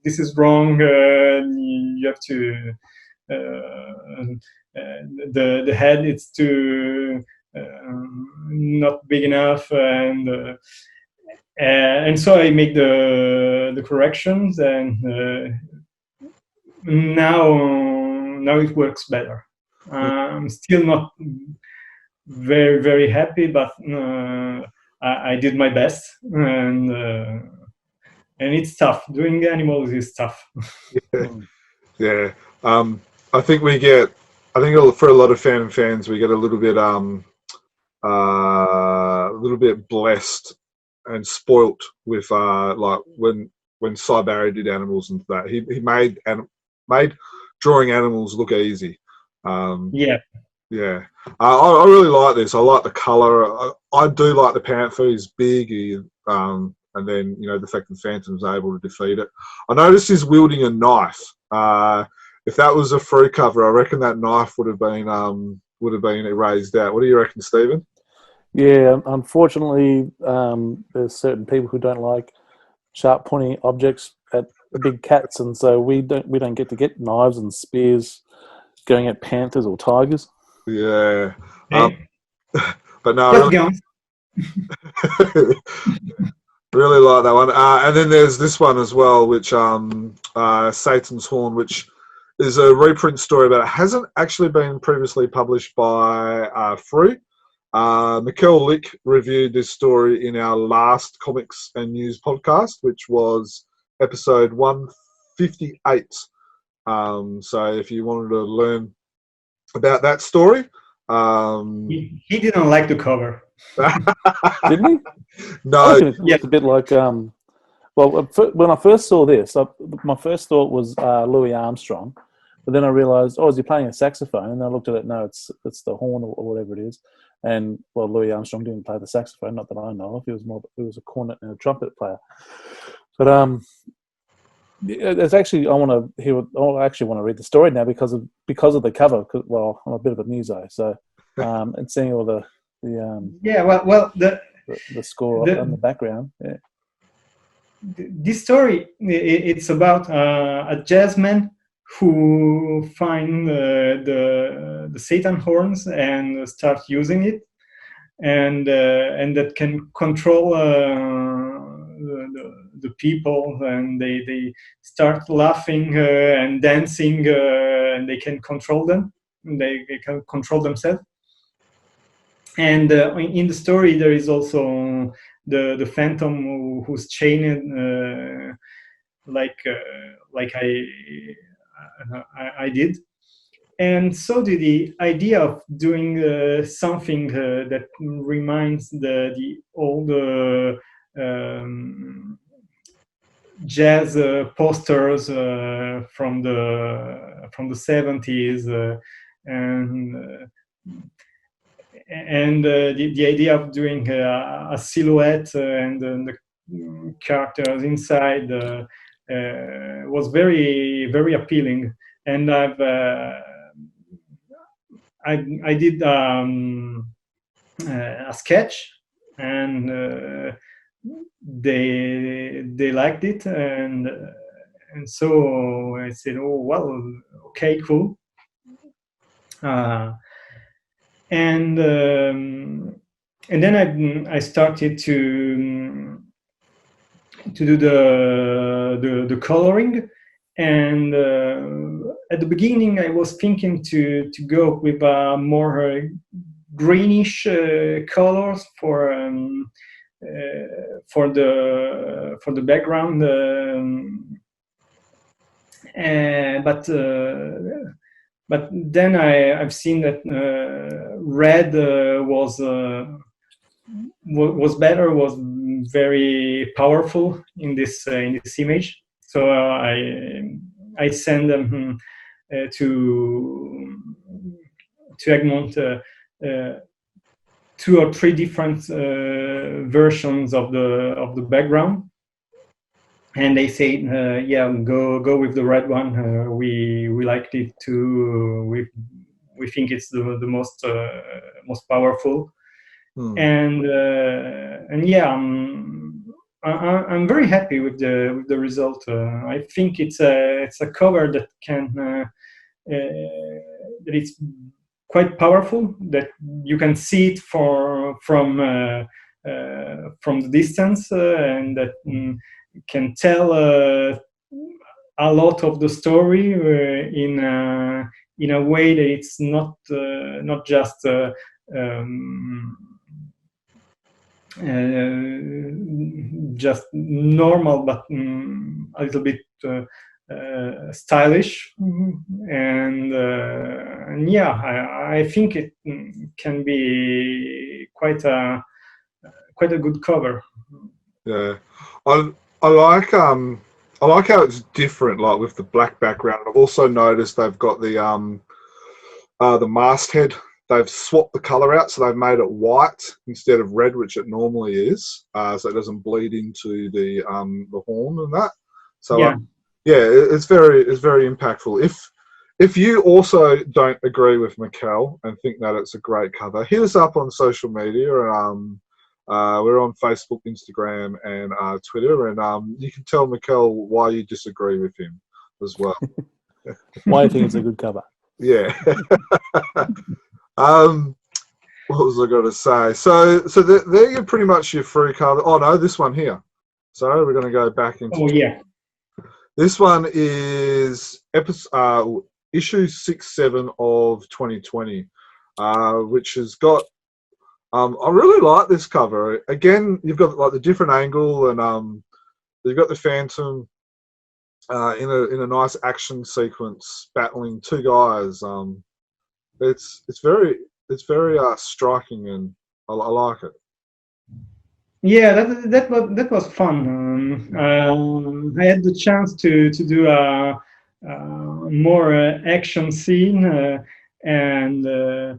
D: This is wrong. You have to the head. It's too not big enough." And so I make the corrections, and now it works better. I'm still not very happy, but I did my best, and it's tough. Doing animals is tough.
A: Yeah. I think for a lot of fans, we get a little bit blessed and spoilt with like when Cy Barry did animals and that. He made drawing animals look easy.
D: Yeah.
A: I really like this. I like the color. I do like the Panther. He's big. And then the fact that Phantom's able to defeat it. I noticed he's wielding a knife. If that was a Frew cover, I reckon that knife would have been erased out. What do you reckon, Stephen?
C: Yeah, unfortunately, there's certain people who don't like sharp, pointy objects at big cats, and so we don't get to get knives and spears going at panthers or tigers.
A: Yeah,
D: Hey.
A: but no, really like that one. And then there's this one as well, which Satan's Horn, which is a reprint story, but it hasn't actually been previously published by Frew. Mikkel Lick reviewed this story in our last Comics and News podcast, which was episode 158. So if you wanted to learn about that story,
D: he didn't like the cover.
C: Didn't he? I
A: No,
C: reckon it looked a bit like. Well, when I first saw this, my first thought was Louis Armstrong, but then I realised, oh, is he playing a saxophone? And I looked at it. No, it's the horn or whatever it is. And well, Louis Armstrong didn't play the saxophone, not that I know of. He was a cornet and a trumpet player. But it's actually I actually want to read the story now because of the cover. Well, I'm a bit of a muso, so and seeing all the the score in the background. Yeah.
D: This story, it's about a jazzman who find the Satan horns and start using it, and that can control the people, and they start laughing and dancing, and they can control them. They can control themselves. And in the story, there is also the phantom who's chained, like I did. And so the idea of doing something that reminds the old jazz posters from the 70s, and the idea of doing a silhouette and the characters inside was very, very appealing. And I did a sketch, and they liked it, and so I said, oh well, okay, cool. And then I started to do the coloring, and at the beginning I was thinking to go with more greenish colors for the background, but then I've seen that red was better, was very powerful in this image. So I send them to Egmont 2 or 3 different versions of the background. And they say, yeah, go with the red one. We liked it too. We think it's the most powerful. And yeah, I'm very happy with the result. I think it's a cover that can that it's quite powerful. That you can see it from the distance, and that can tell a lot of the story in a way that it's not just just normal, but a little bit stylish, and yeah, I think it can be quite a good cover.
A: Yeah, I like how it's different, like with the black background. I've also noticed they've got the masthead. They've swapped the color out, so they've made it white instead of red, which it normally is, so it doesn't bleed into the horn and that. So
D: yeah,
A: it's very impactful. If you also don't agree with Mikel and think that it's a great cover, hit us up on social media. We're on Facebook, Instagram, and Twitter, and you can tell Mikel why you disagree with him as well.
C: Why I think it's a good cover.
A: Yeah. What was I going to say? So they're pretty much your free cover. Oh no, this one here. So we're going to go back into.
D: Oh yeah.
A: This one is issue 6/7 of 2020, which has got. I really like this cover. Again, you've got like the different angle, and you've got the Phantom in a nice action sequence battling 2 guys. It's very striking, and I like it.
D: Yeah, that was fun. I had the chance to do a more action scene, and I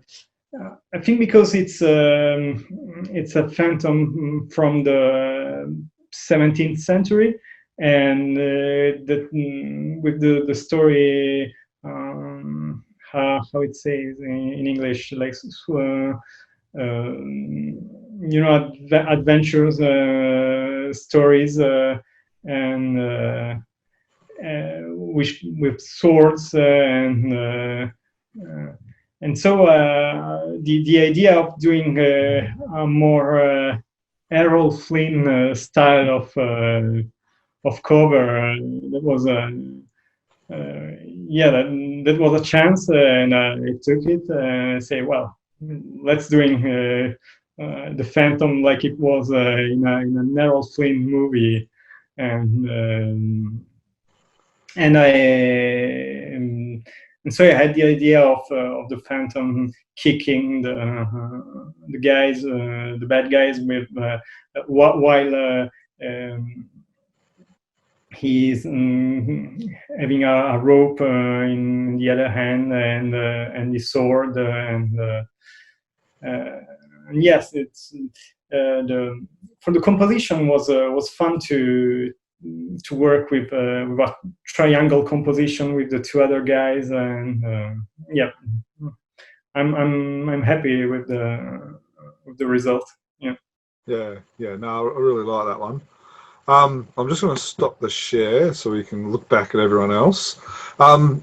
D: think because it's a phantom from the 17th century, and with the story, how it says in English, like. Adventures, stories, and with swords, and so the idea of doing a more Errol Flynn style of cover, that was that was a chance, and I took it and say, well, let's doing the Phantom like it was in a Errol Flynn movie, and so I had the idea of the Phantom kicking the guys, the bad guys, with while he's having a rope in the other hand, and the sword, and yes, it's for the composition was fun to work with a triangle composition with the two other guys, and yeah, I'm happy with the result.
A: Yeah. No, I really like that one. I'm just going to stop the share so we can look back at everyone else.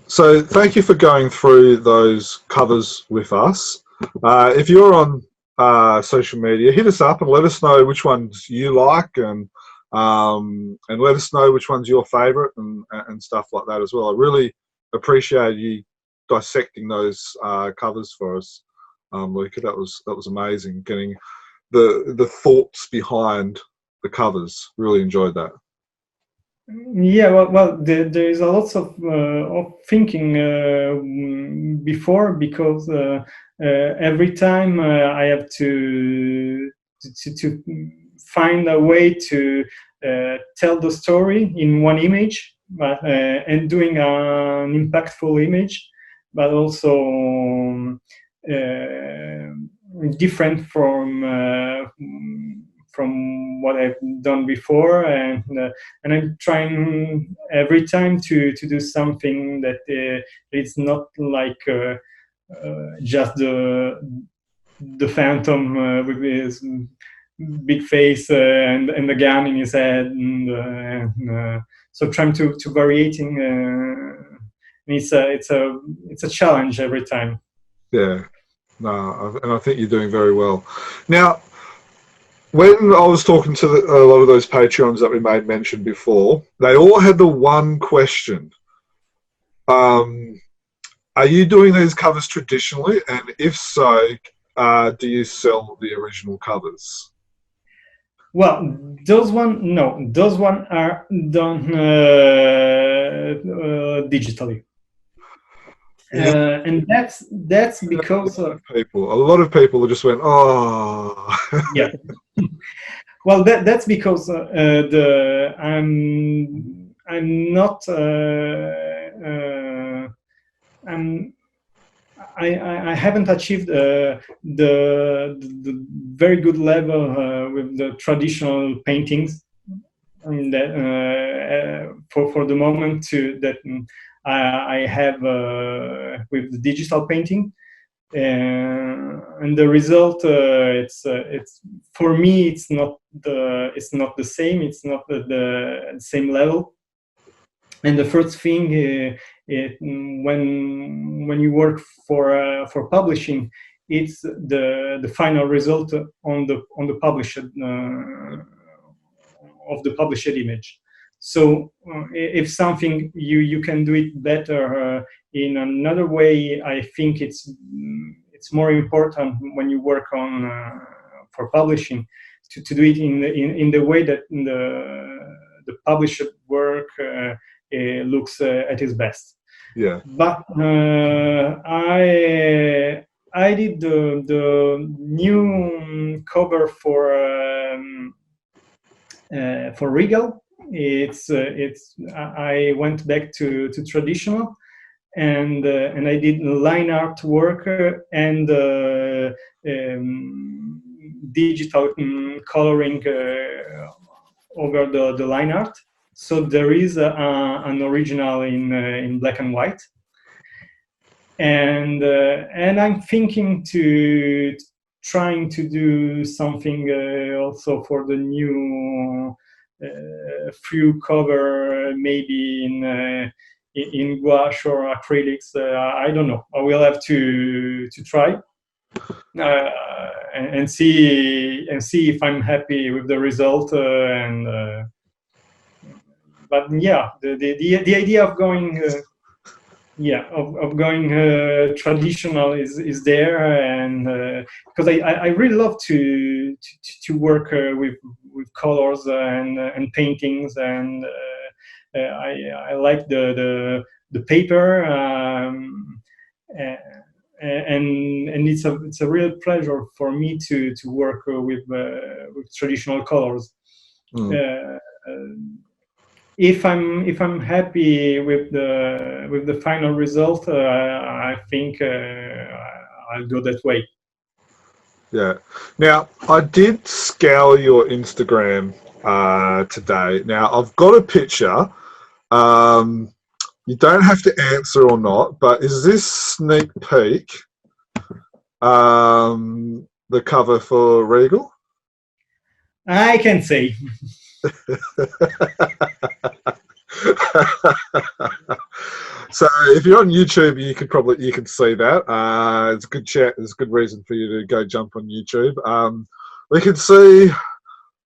A: So thank you for going through those covers with us. If you're on social media, hit us up and let us know which ones you like, and let us know which one's your favourite, and stuff like that as well. I really appreciate you dissecting those covers for us, Luca. That was amazing, getting the thoughts behind the covers. Really enjoyed that.
D: Yeah, well, there is a lot of thinking before, because every time I have to find a way to tell the story in one image, but and doing an impactful image, but also different from what I've done before, and I'm trying every time to do something that it's not like just the Phantom with his big face and the gun in his head, and so trying to variating. It's a challenge every time.
A: Yeah, no, and I think you're doing very well. Now, when I was talking to a lot of those Patreons that we made mention before, they all had the one question. Are you doing these covers traditionally? And if so, do you sell the original covers?
D: Well, those one are done digitally. And that's because
A: a lot of people just went, oh.
D: Yeah. Well, that's because I haven't achieved the very good level with the traditional paintings, and that for the moment that I have with the digital painting. And the result, it's for me, it's not the same. It's not the same level. And the first thing, when you work for publishing, it's the final result on the published of the published image. So if something you can do it better in another way, I think it's more important when you work on for publishing to do it in the way that the published work looks at its best.
A: Yeah.
D: But I did the new cover for Regal. I went back to traditional, and I did line art work and digital coloring over the line art. So there is an original in black and white, and I'm thinking to trying to do something also for the new Frew cover, maybe in gouache or acrylics. I don't know. I will have to try and see if I'm happy with the result. But yeah, the idea of going of going traditional is there, and because I really love to work with colors and paintings, and I like the paper, and it's a real pleasure for me to work with traditional colors. If I'm happy with the final result, I think I'll go that way.
A: Yeah. Now, I did scour your Instagram today. Now, I've got a picture. You don't have to answer or not, but is this sneak peek the cover for Regal?
D: I can say.
A: So if you're on YouTube, you can see that. It's a good chat. There's a good reason for you to go jump on YouTube. We can see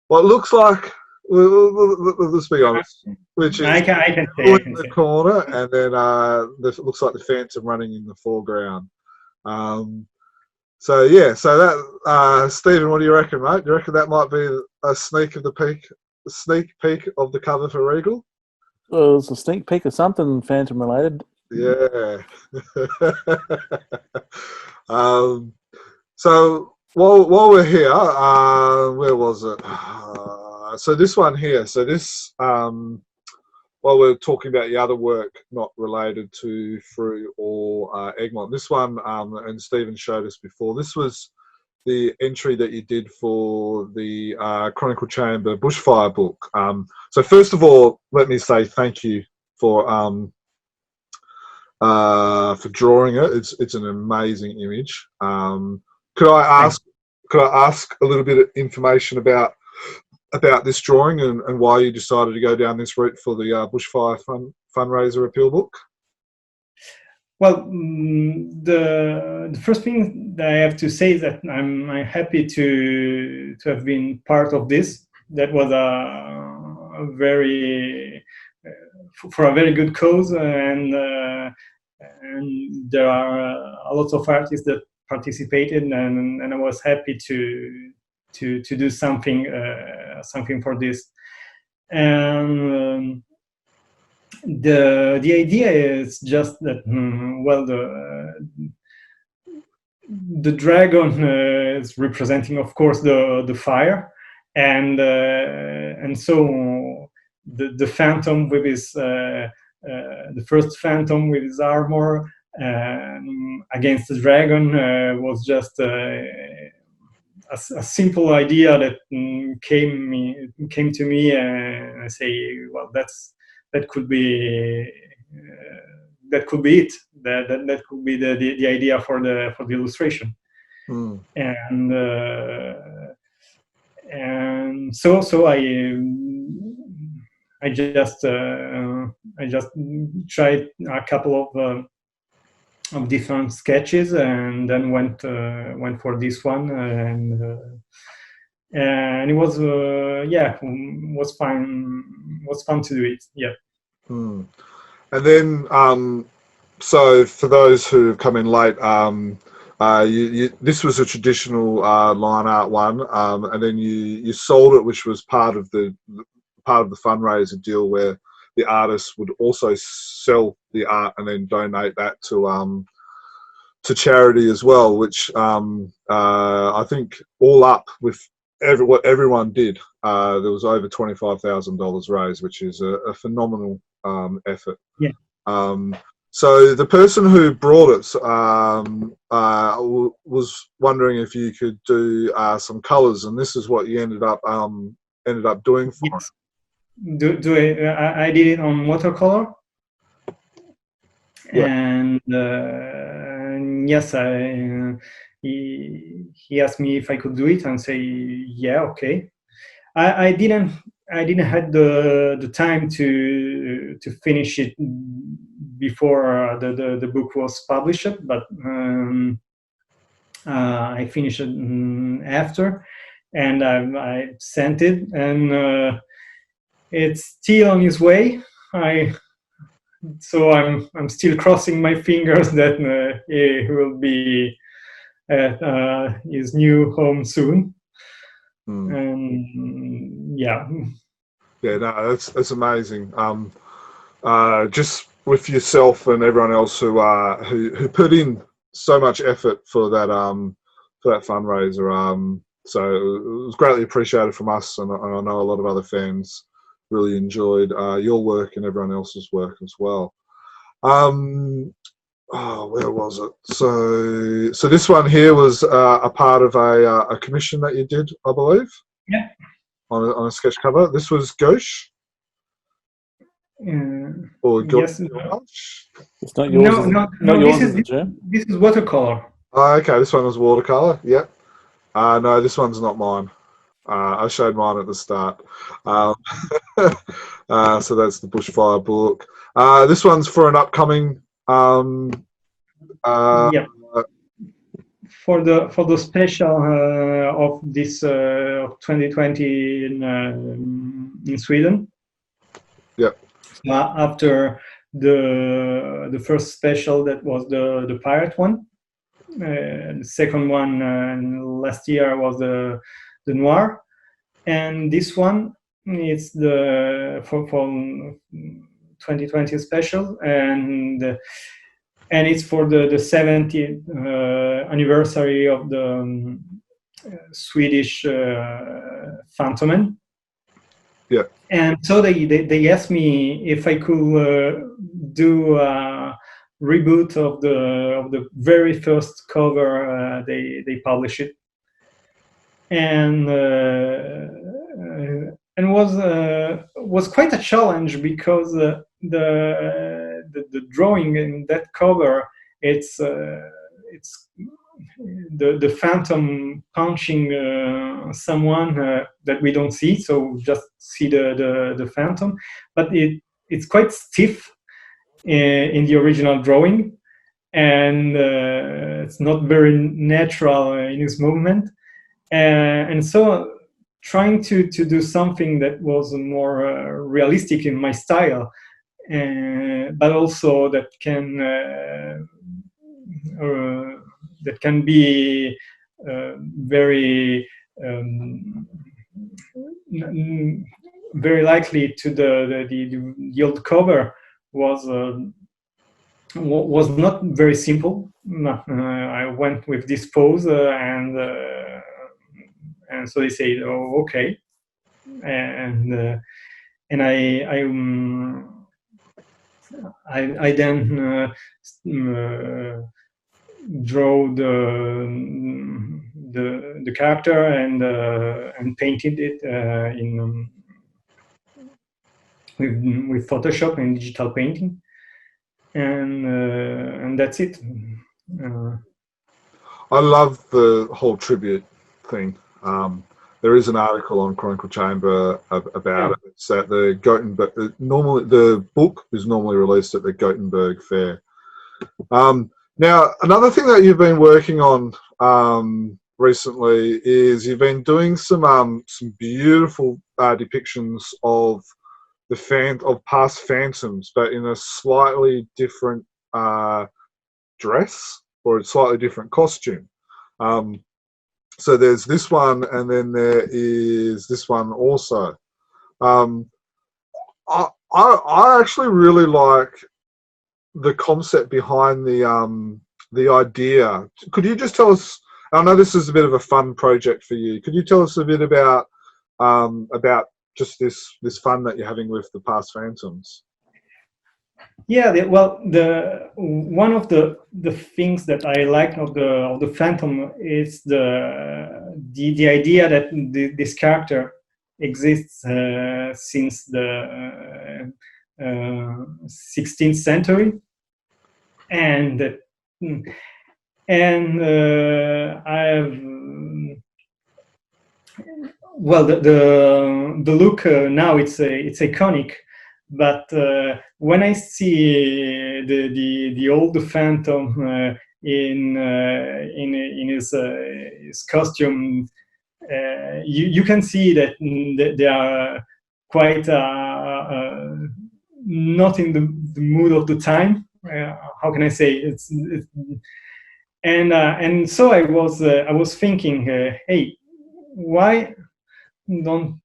A: what looks like. Let's be honest, which is
D: I can
A: in the corner, and then it looks like the Phantom running in the foreground. So yeah, so that Stephen, what do you reckon, mate? Do you reckon that might be a sneak peek of the cover for Regal?
C: Well, it's a sneak peek of something Phantom related.
A: Yeah. So while we're here, where was it? So this one here. So this, while we're talking about the other work not related to Frew or Egmont, this one, and Stephen showed us before, this was the entry that you did for the Chronicle Chamber Bushfire book. So first of all, let me say thank you for drawing it. It's an amazing image. Could I ask a little bit of information about this drawing and why you decided to go down this route for the Bushfire fundraiser appeal book?
D: Well, the first thing that I have to say is that I'm happy to have been part of this. That was a very for a very good cause, and there are a lot of artists that participated, and I was happy to do something for this. And the idea is just that the dragon is representing, of course, the fire, and so the Phantom with his the first Phantom with his armor against the dragon was just a simple idea that came to me, and I say, well, that could be it. That could be the idea for the illustration. And so I just tried a couple of different sketches, and then went for this one, and it was was fun to do it. Yeah.
A: And then so for those who have come in late, this was a traditional line art one, and then you sold it, which was part of the fundraiser deal, where the artist would also sell the art and then donate that to to charity as well, which I think all up with what everyone did, there was over $25,000 raised, which is a phenomenal effort.
D: Yeah.
A: So the person who brought it was wondering if you could do some colours, and this is what you ended up doing for
D: Yes. I did it on watercolor.
A: Yeah.
D: And yes, he asked me if I could do it, and say yeah, okay. I didn't have the time to finish it before the book was published, but I finished it after, and I sent it, and it's still on its way. So I'm still crossing my fingers that he will be at his new home soon. And yeah,
A: no, that's amazing. Just with yourself and everyone else who put in so much effort for that fundraiser. So it was greatly appreciated from us, and I know a lot of other fans really enjoyed your work and everyone else's work as well. Where was it? So this one here was a part of a commission that you did, I believe.
D: Yeah.
A: On a sketch cover. This was gouache. Or
D: yes.
C: It's not yours.
D: No.
C: Yours,
D: this is watercolor.
A: Oh, okay. This one was watercolor. Yep. No, this one's not mine. I showed mine at the start. So that's the Bushfire book. This one's for an upcoming.
D: Yeah. For the special of this 2020 in Sweden.
A: Yep.
D: After the first special, that was the pirate one. The second one last year was the noir, and this one is the for 2020 special, and it's for the 70th anniversary of the Swedish Phantom.
A: Yeah.
D: And so they asked me if I could do a reboot of the very first cover they published it, and was quite a challenge, because the drawing in that cover, it's the phantom punching someone that we don't see, so just see the phantom, but it's quite stiff in the original drawing, and it's not very natural in its movement, and so trying to do something that was more realistic in my style, but also that can be very very likely to the old cover was not very simple. I went with this pose, and so they say, "Oh, okay," and I then draw the character and painted it with Photoshop and digital painting, and that's it.
A: I love the whole tribute thing. There is an article on Chronicle Chamber about it. It's at the Gothenburg. Normally, the book is normally released at the Gothenburg Fair. Now, another thing that you've been working on recently is you've been doing some beautiful depictions of past phantoms, but in a slightly different dress or a slightly different costume. So there's this one, and then there is this one also. I actually really like the concept behind the the idea. Could you just tell us? I know this is a bit of a fun project for you. Could you tell us a bit about just this fun that you're having with the past phantoms?
D: Yeah, the one of the things that I like of the Phantom is the idea that this character exists since the 16th century, and I've well the look now it's iconic. But when I see the old Phantom in his costume, you can see that they are quite not in the mood of the time. How can I say and so I was thinking, hey, why don't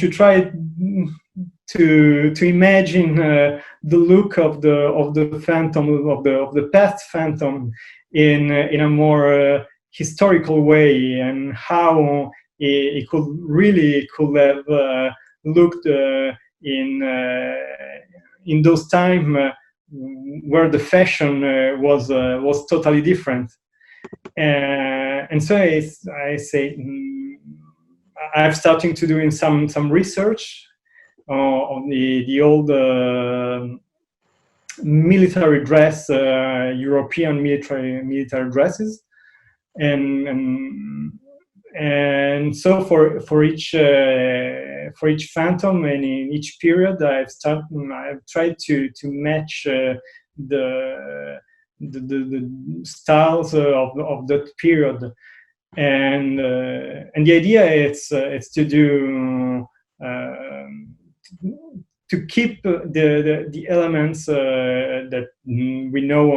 D: you try to imagine the look of the Phantom of the past Phantom in a more historical way, and how it could have looked in those time where the fashion was totally different. And so I say I'm starting to doing some research on the old military dress, European military dresses, and so for each Phantom and in each period, I've tried to match the styles of that period, and the idea is to do. To keep the elements that we know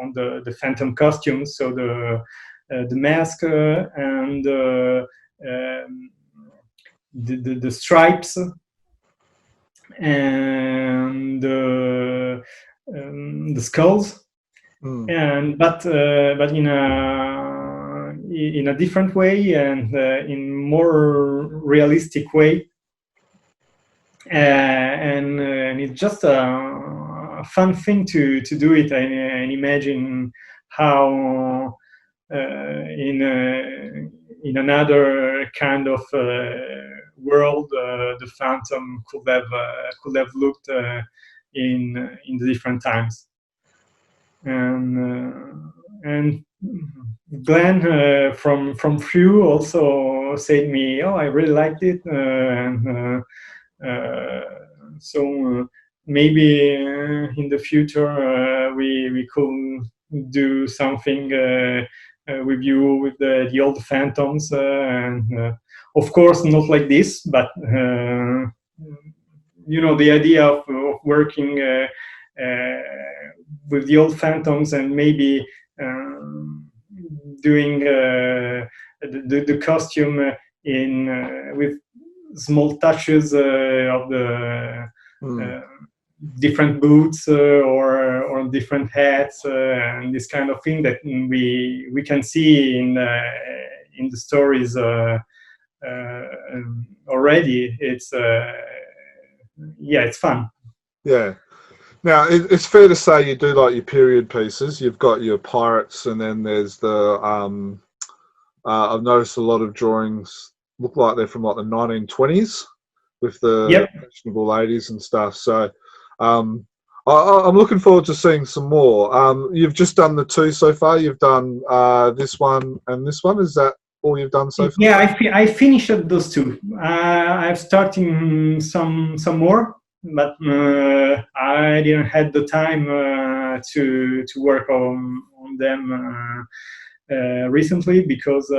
D: on the Phantom costumes, so the mask and the stripes and the skulls, but in a different way and in more realistic way. And it's just a fun thing to do it and imagine how in another kind of world the Phantom could have looked in the different times. And Glenn from Frew also said me, oh, I really liked it, and so maybe in the future we could do something with you with the old Phantoms, and of course not like this, but the idea of working with the old Phantoms and maybe doing the costume with small touches of the different boots or different hats and this kind of thing that we can see in the stories already. It's it's fun.
A: Yeah. Now it's fair to say you do like your period pieces. You've got your pirates, and then there's the I've noticed a lot of drawings look like they're from like the 1920s with the fashionable ladies and stuff. So I'm looking forward to seeing some more. You've just done the two so far. You've done this one and this one. Is that all you've done so far?
D: Yeah, I finished those two. I'm starting some more, but I didn't have the time to work on them recently because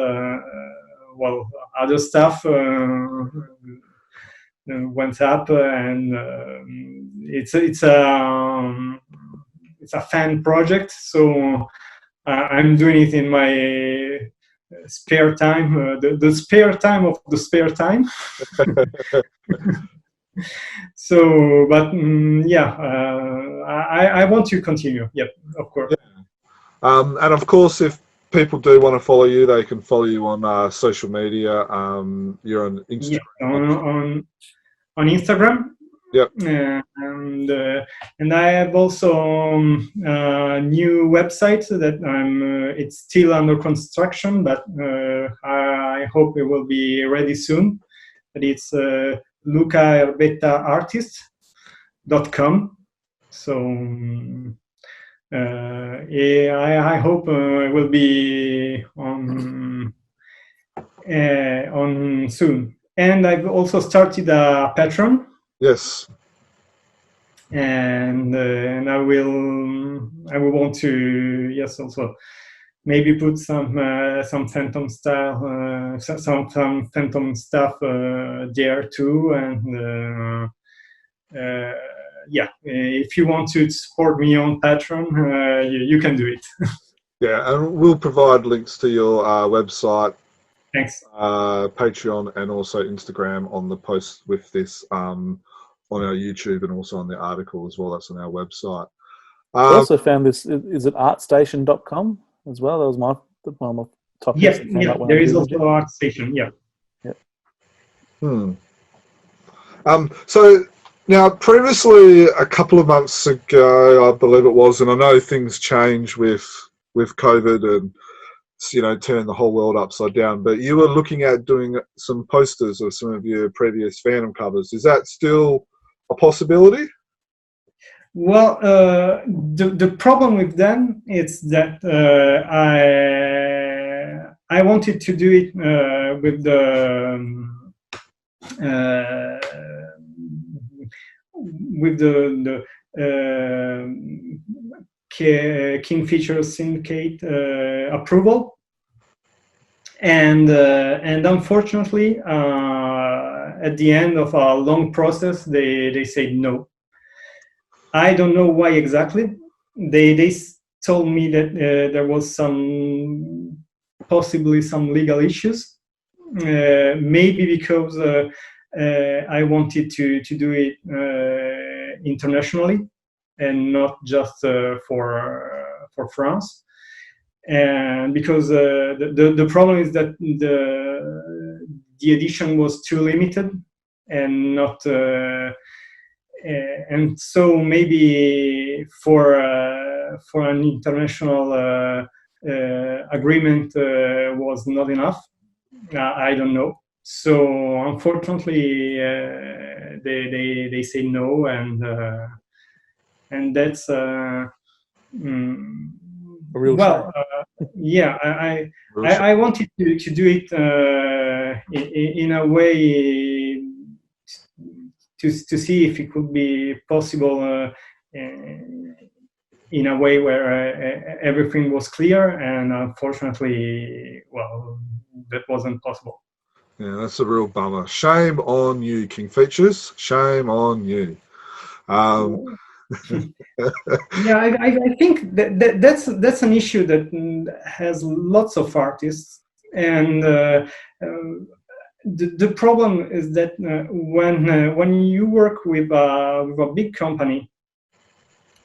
D: other stuff went up, and it's a fan project, so I'm doing it in my spare time, the spare time of the spare time. So, but I want to continue. Yep, of course.
A: And of course, if people do want to follow you, they can follow you on social media. You're on Instagram.
D: Yeah, on Instagram.
A: Yep.
D: And I have also a new website that it's still under construction, but I hope it will be ready soon. But it's lucaerbettaartist.com. So I hope it will be on soon. And I've also started a Patreon.
A: Yes.
D: And I will want to also maybe put some Phantom style some Phantom stuff there too. And if you want to support me on Patreon, you can do it.
A: Yeah, and we'll provide links to your website,
D: Thanks.
A: Patreon, and also Instagram on the post with this on our YouTube, and also on the article as well. That's on our website.
C: I also found this. Is it artstation.com as well? That was one of my topics.
D: Yes, there is also ArtStation. Yeah.
A: So now, previously, a couple of months ago, I believe it was, and I know things change with COVID and turning the whole world upside down, but you were looking at doing some posters of some of your previous Phantom covers. Is that still a possibility?
D: Well, the problem with them is that I wanted to do it with the Kingfisher Syndicate approval, and unfortunately, at the end of a long process, they said no. I don't know why exactly. They told me that there was possibly some legal issues, maybe because I wanted to do it internationally and not just for France. And because the problem is that the edition was too limited and not. And so maybe for an international agreement was not enough. I don't know. So unfortunately, they say no, and that's
C: a real
D: well.
C: shame.
D: I wanted to do it in a way to see if it could be possible in a way where everything was clear, and unfortunately, well, that wasn't possible.
A: Yeah, that's a real bummer. Shame on you, Kingfishers. Shame on you.
D: Yeah, I think that's an issue that has lots of artists, and the problem is that when you work with a big company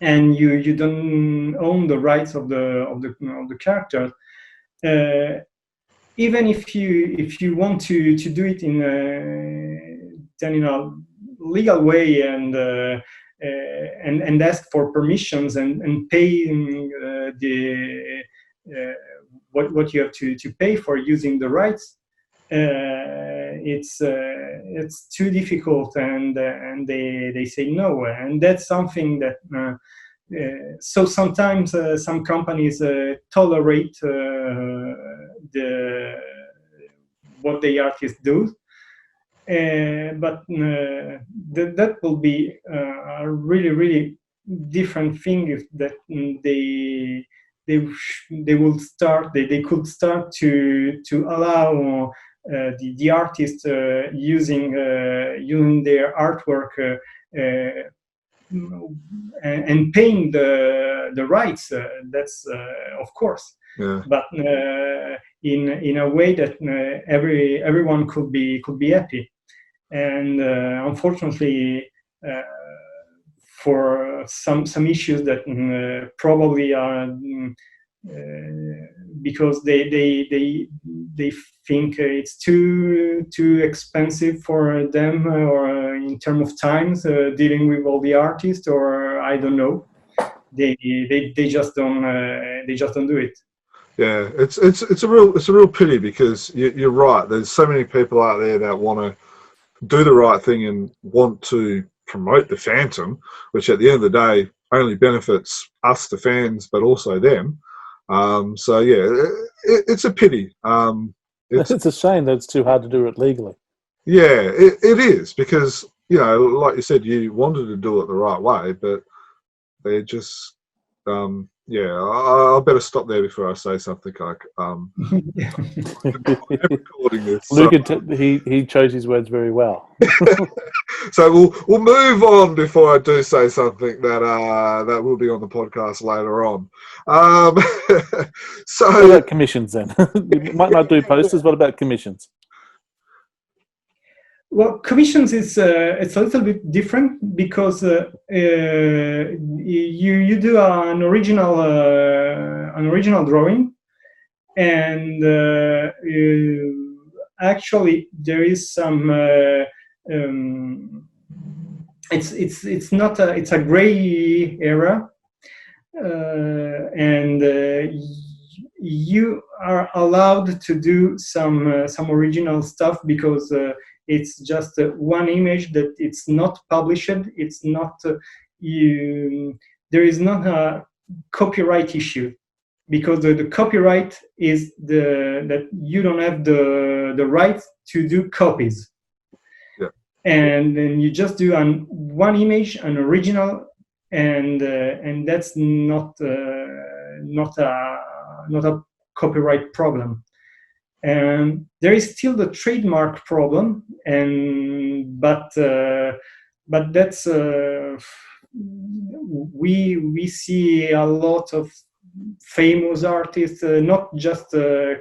D: and you don't own the rights of the character, even if you want to do it in a legal way and ask for permissions and pay what you have to pay for using the rights, it's too difficult, and they say no, and that's something that so sometimes some companies tolerate what the artists do, but that will be a really different thing if that they could start to allow the artist using their artwork and paying the rights. That's of course,
A: yeah.
D: But in a way that everyone could be happy, and unfortunately, for some issues that probably are because they think it's too expensive for them, or in terms of times dealing with all the artists, or I don't know. They just don't do it.
A: Yeah, it's a real pity, because you're right. There's so many people out there that want to do the right thing and want to promote the Phantom, which at the end of the day only benefits us, the fans, but also them. So yeah, it's a pity.
C: It's a shame that it's too hard to do it legally.
A: Yeah, it is, because, you know, like you said, you wanted to do it the right way, but they're just, yeah, I better stop there before I say something like, I'm recording this.
C: Luca, he chose his words very well.
A: So we'll move on before I do say something that will be on the podcast later on. So
C: what about commissions then? You might not do posters. What about commissions?
D: Well, commissions is it's a little bit different, because you do an original drawing, and actually there is some it's not it's a gray area, and you are allowed to do some original stuff, because it's just one image that it's not published. It's not there is not a copyright issue, because the copyright is that you don't have the right to do copies.
A: Yeah.
D: And then you just do one image, an original, and that's not a copyright problem. And there is still the trademark problem, but that's we see a lot of famous artists, not just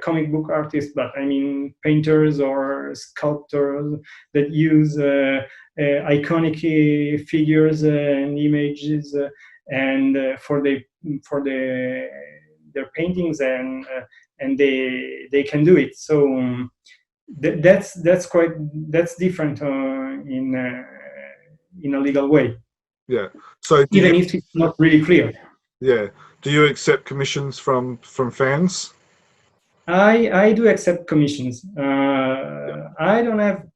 D: comic book artists, but I mean painters or sculptors that use iconic figures and images and for their paintings, and they can do it. So that's different in a legal way.
A: Yeah. So
D: even if it's not really clear.
A: Yeah. Do you accept commissions from fans?
D: I do accept commissions. I don't have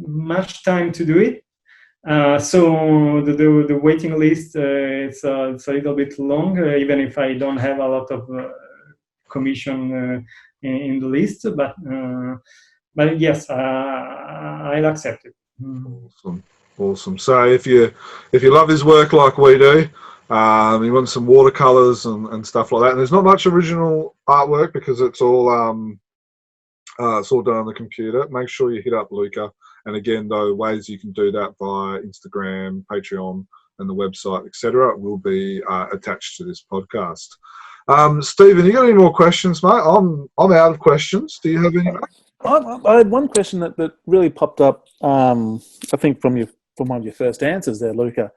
D: much time to do it, so the waiting list it's a little bit long, even if I don't have a lot of commission in the list. But yes, I'll accept it.
A: Awesome. So if you love his work like we do, you want some watercolors and stuff like that, and there's not much original artwork because it's all done on the computer, make sure you hit up Luca. And again, though, ways you can do that via Instagram, Patreon, and the website, etc., will be attached to this podcast. Stephen, you got any more questions, mate? I'm out of questions. Do you have any?
C: I had one question that really popped up. I think from one of your first answers there, Luca.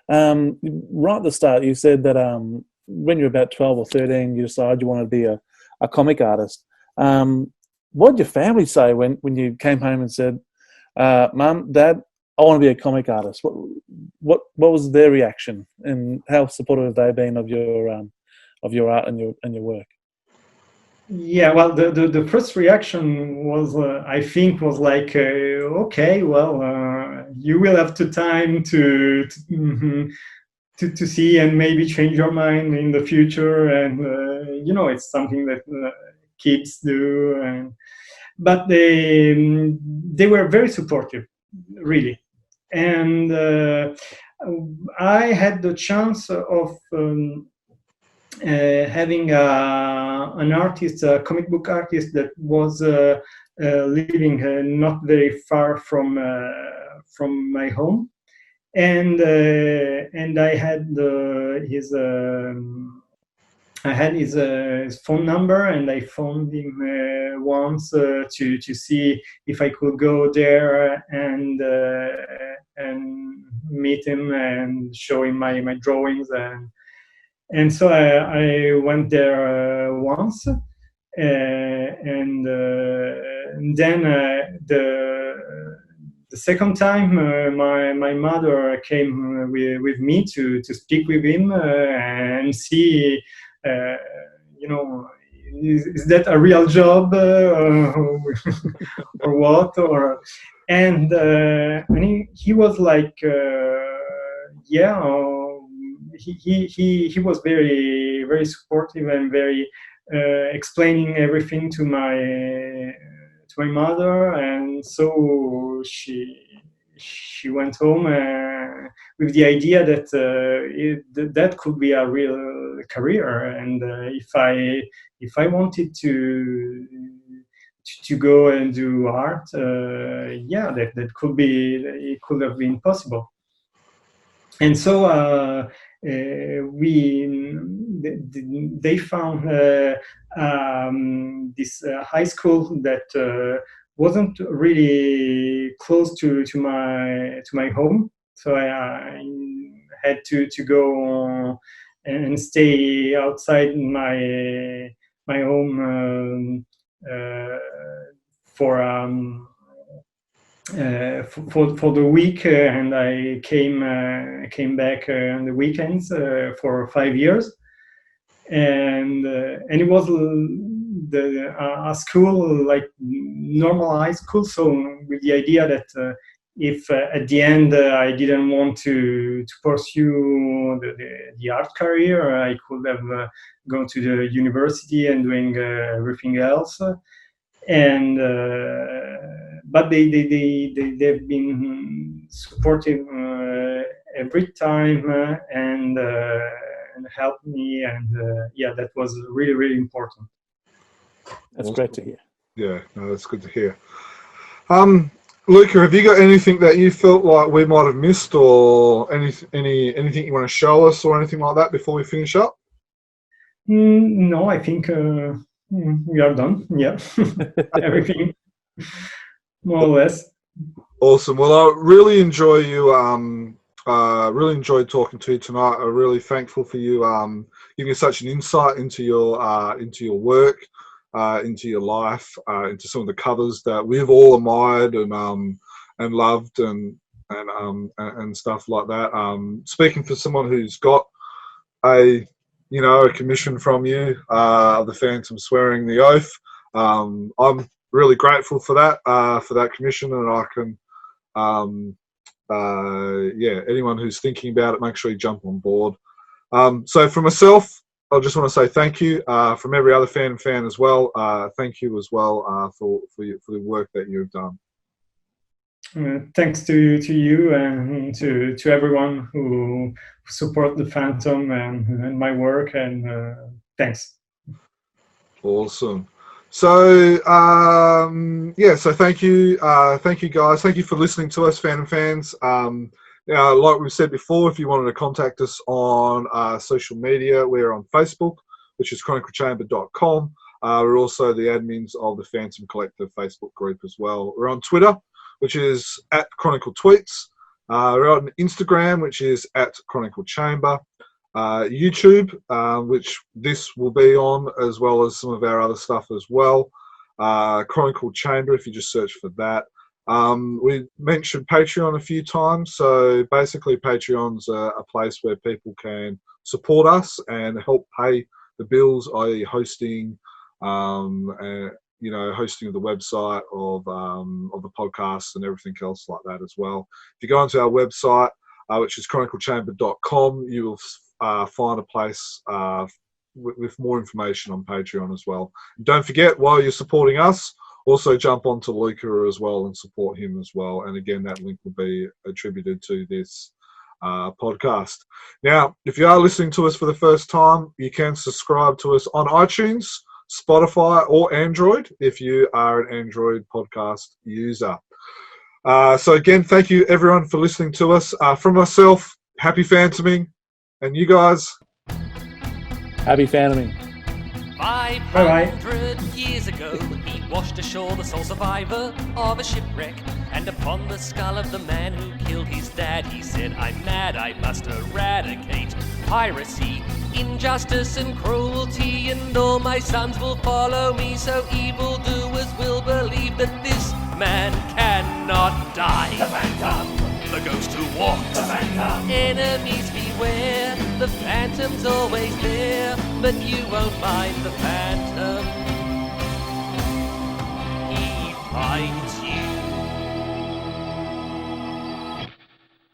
C: Right at the start, you said that when you're about 12 or 13, you decided you wanted to be a comic artist. What did your family say when you came home and said, "Mum, Dad, I want to be a comic artist"? What was their reaction, and how supportive have they been of your art and your work?
D: Yeah, well, the first reaction was, I think, was like, okay, well, you will have the time to see and maybe change your mind in the future, and it's something that kids do, but they were very supportive, really, and I had the chance of having an artist, a comic book artist, that was living not very far from my home, and I had his phone number, and I phoned him once to see if I could go there and meet him and show him my drawings, And so I went there once, and then the second time, my mother came with me to speak with him and see, is that a real job or what? And he was like, he was very, very supportive and very explaining everything to my mother, and so she went home with the idea that that could be a real career, and if I wanted to go and do art, that could be, it could have been possible. And so they found this high school that wasn't really close to my home, so I had to go and stay outside my home for the week, and I came back on the weekends for 5 years, and it was a school like normal high school. So with the idea that if at the end I didn't want to pursue the art career, I could have gone to the university and doing everything else. And but they've been supportive every time and helped me, and that was really, really important.
C: That's great to hear.
A: Yeah, no, that's good to hear. Luca, have you got anything that you felt like we might have missed, or anything you want to show us, or anything like that before we finish up?
D: No, I think we are done. Yeah, everything more or less.
A: Awesome. Well, I really enjoy you. Really enjoyed talking to you tonight. I'm really thankful for you giving us such an insight into your work, into your life, into some of the covers that we've all admired and loved and stuff like that. Speaking for someone who's got a commission from you, the Phantom swearing the oath, I'm really grateful for that commission, and I can anyone who's thinking about it, make sure you jump on board. So for myself, I just want to say thank you. From every other fan as well, thank you as well for the work that you've done.
D: Thanks to you and to everyone who support the Phantom and my work, and thanks. Awesome.
A: So so thank you guys. Thank you for listening to us, Phantom fans. Like we've said before, if you wanted to contact us on social media, we're on Facebook, which is chroniclechamber.com. We're also the admins of the Phantom Collective Facebook group as well. We're on Twitter, which is @ChronicleTweets. We're on Instagram, which is @ChronicleChamber. YouTube, which this will be on, as well as some of our other stuff as well. Chronicle Chamber, if you just search for that. We mentioned Patreon a few times, so basically Patreon's a place where people can support us and help pay the bills, i.e. hosting, hosting of the website, of the podcasts and everything else like that as well. If you go onto our website, which is chroniclechamber.com, you will find a place with more information on Patreon as well. And don't forget, while you're supporting us, also jump onto Luca as well and support him as well. And again, that link will be attributed to this podcast. Now, if you are listening to us for the first time, you can subscribe to us on iTunes, Spotify, or Android if you are an Android podcast user. So again, thank you everyone for listening to us. From myself, happy Phantoming, and you guys,
C: happy Phantoming.
B: 500 years ago, he washed ashore the sole survivor of a shipwreck, and upon the skull of the man who killed his dad, he said, "I'm mad, I must eradicate piracy." injustice and cruelty, and all my sons will follow me, so evildoers will believe that this man cannot die.
E: The Phantom,
B: The ghost who walks,
E: the Phantom,
B: enemies beware, the Phantom's always there, but you won't mind the Phantom. He fights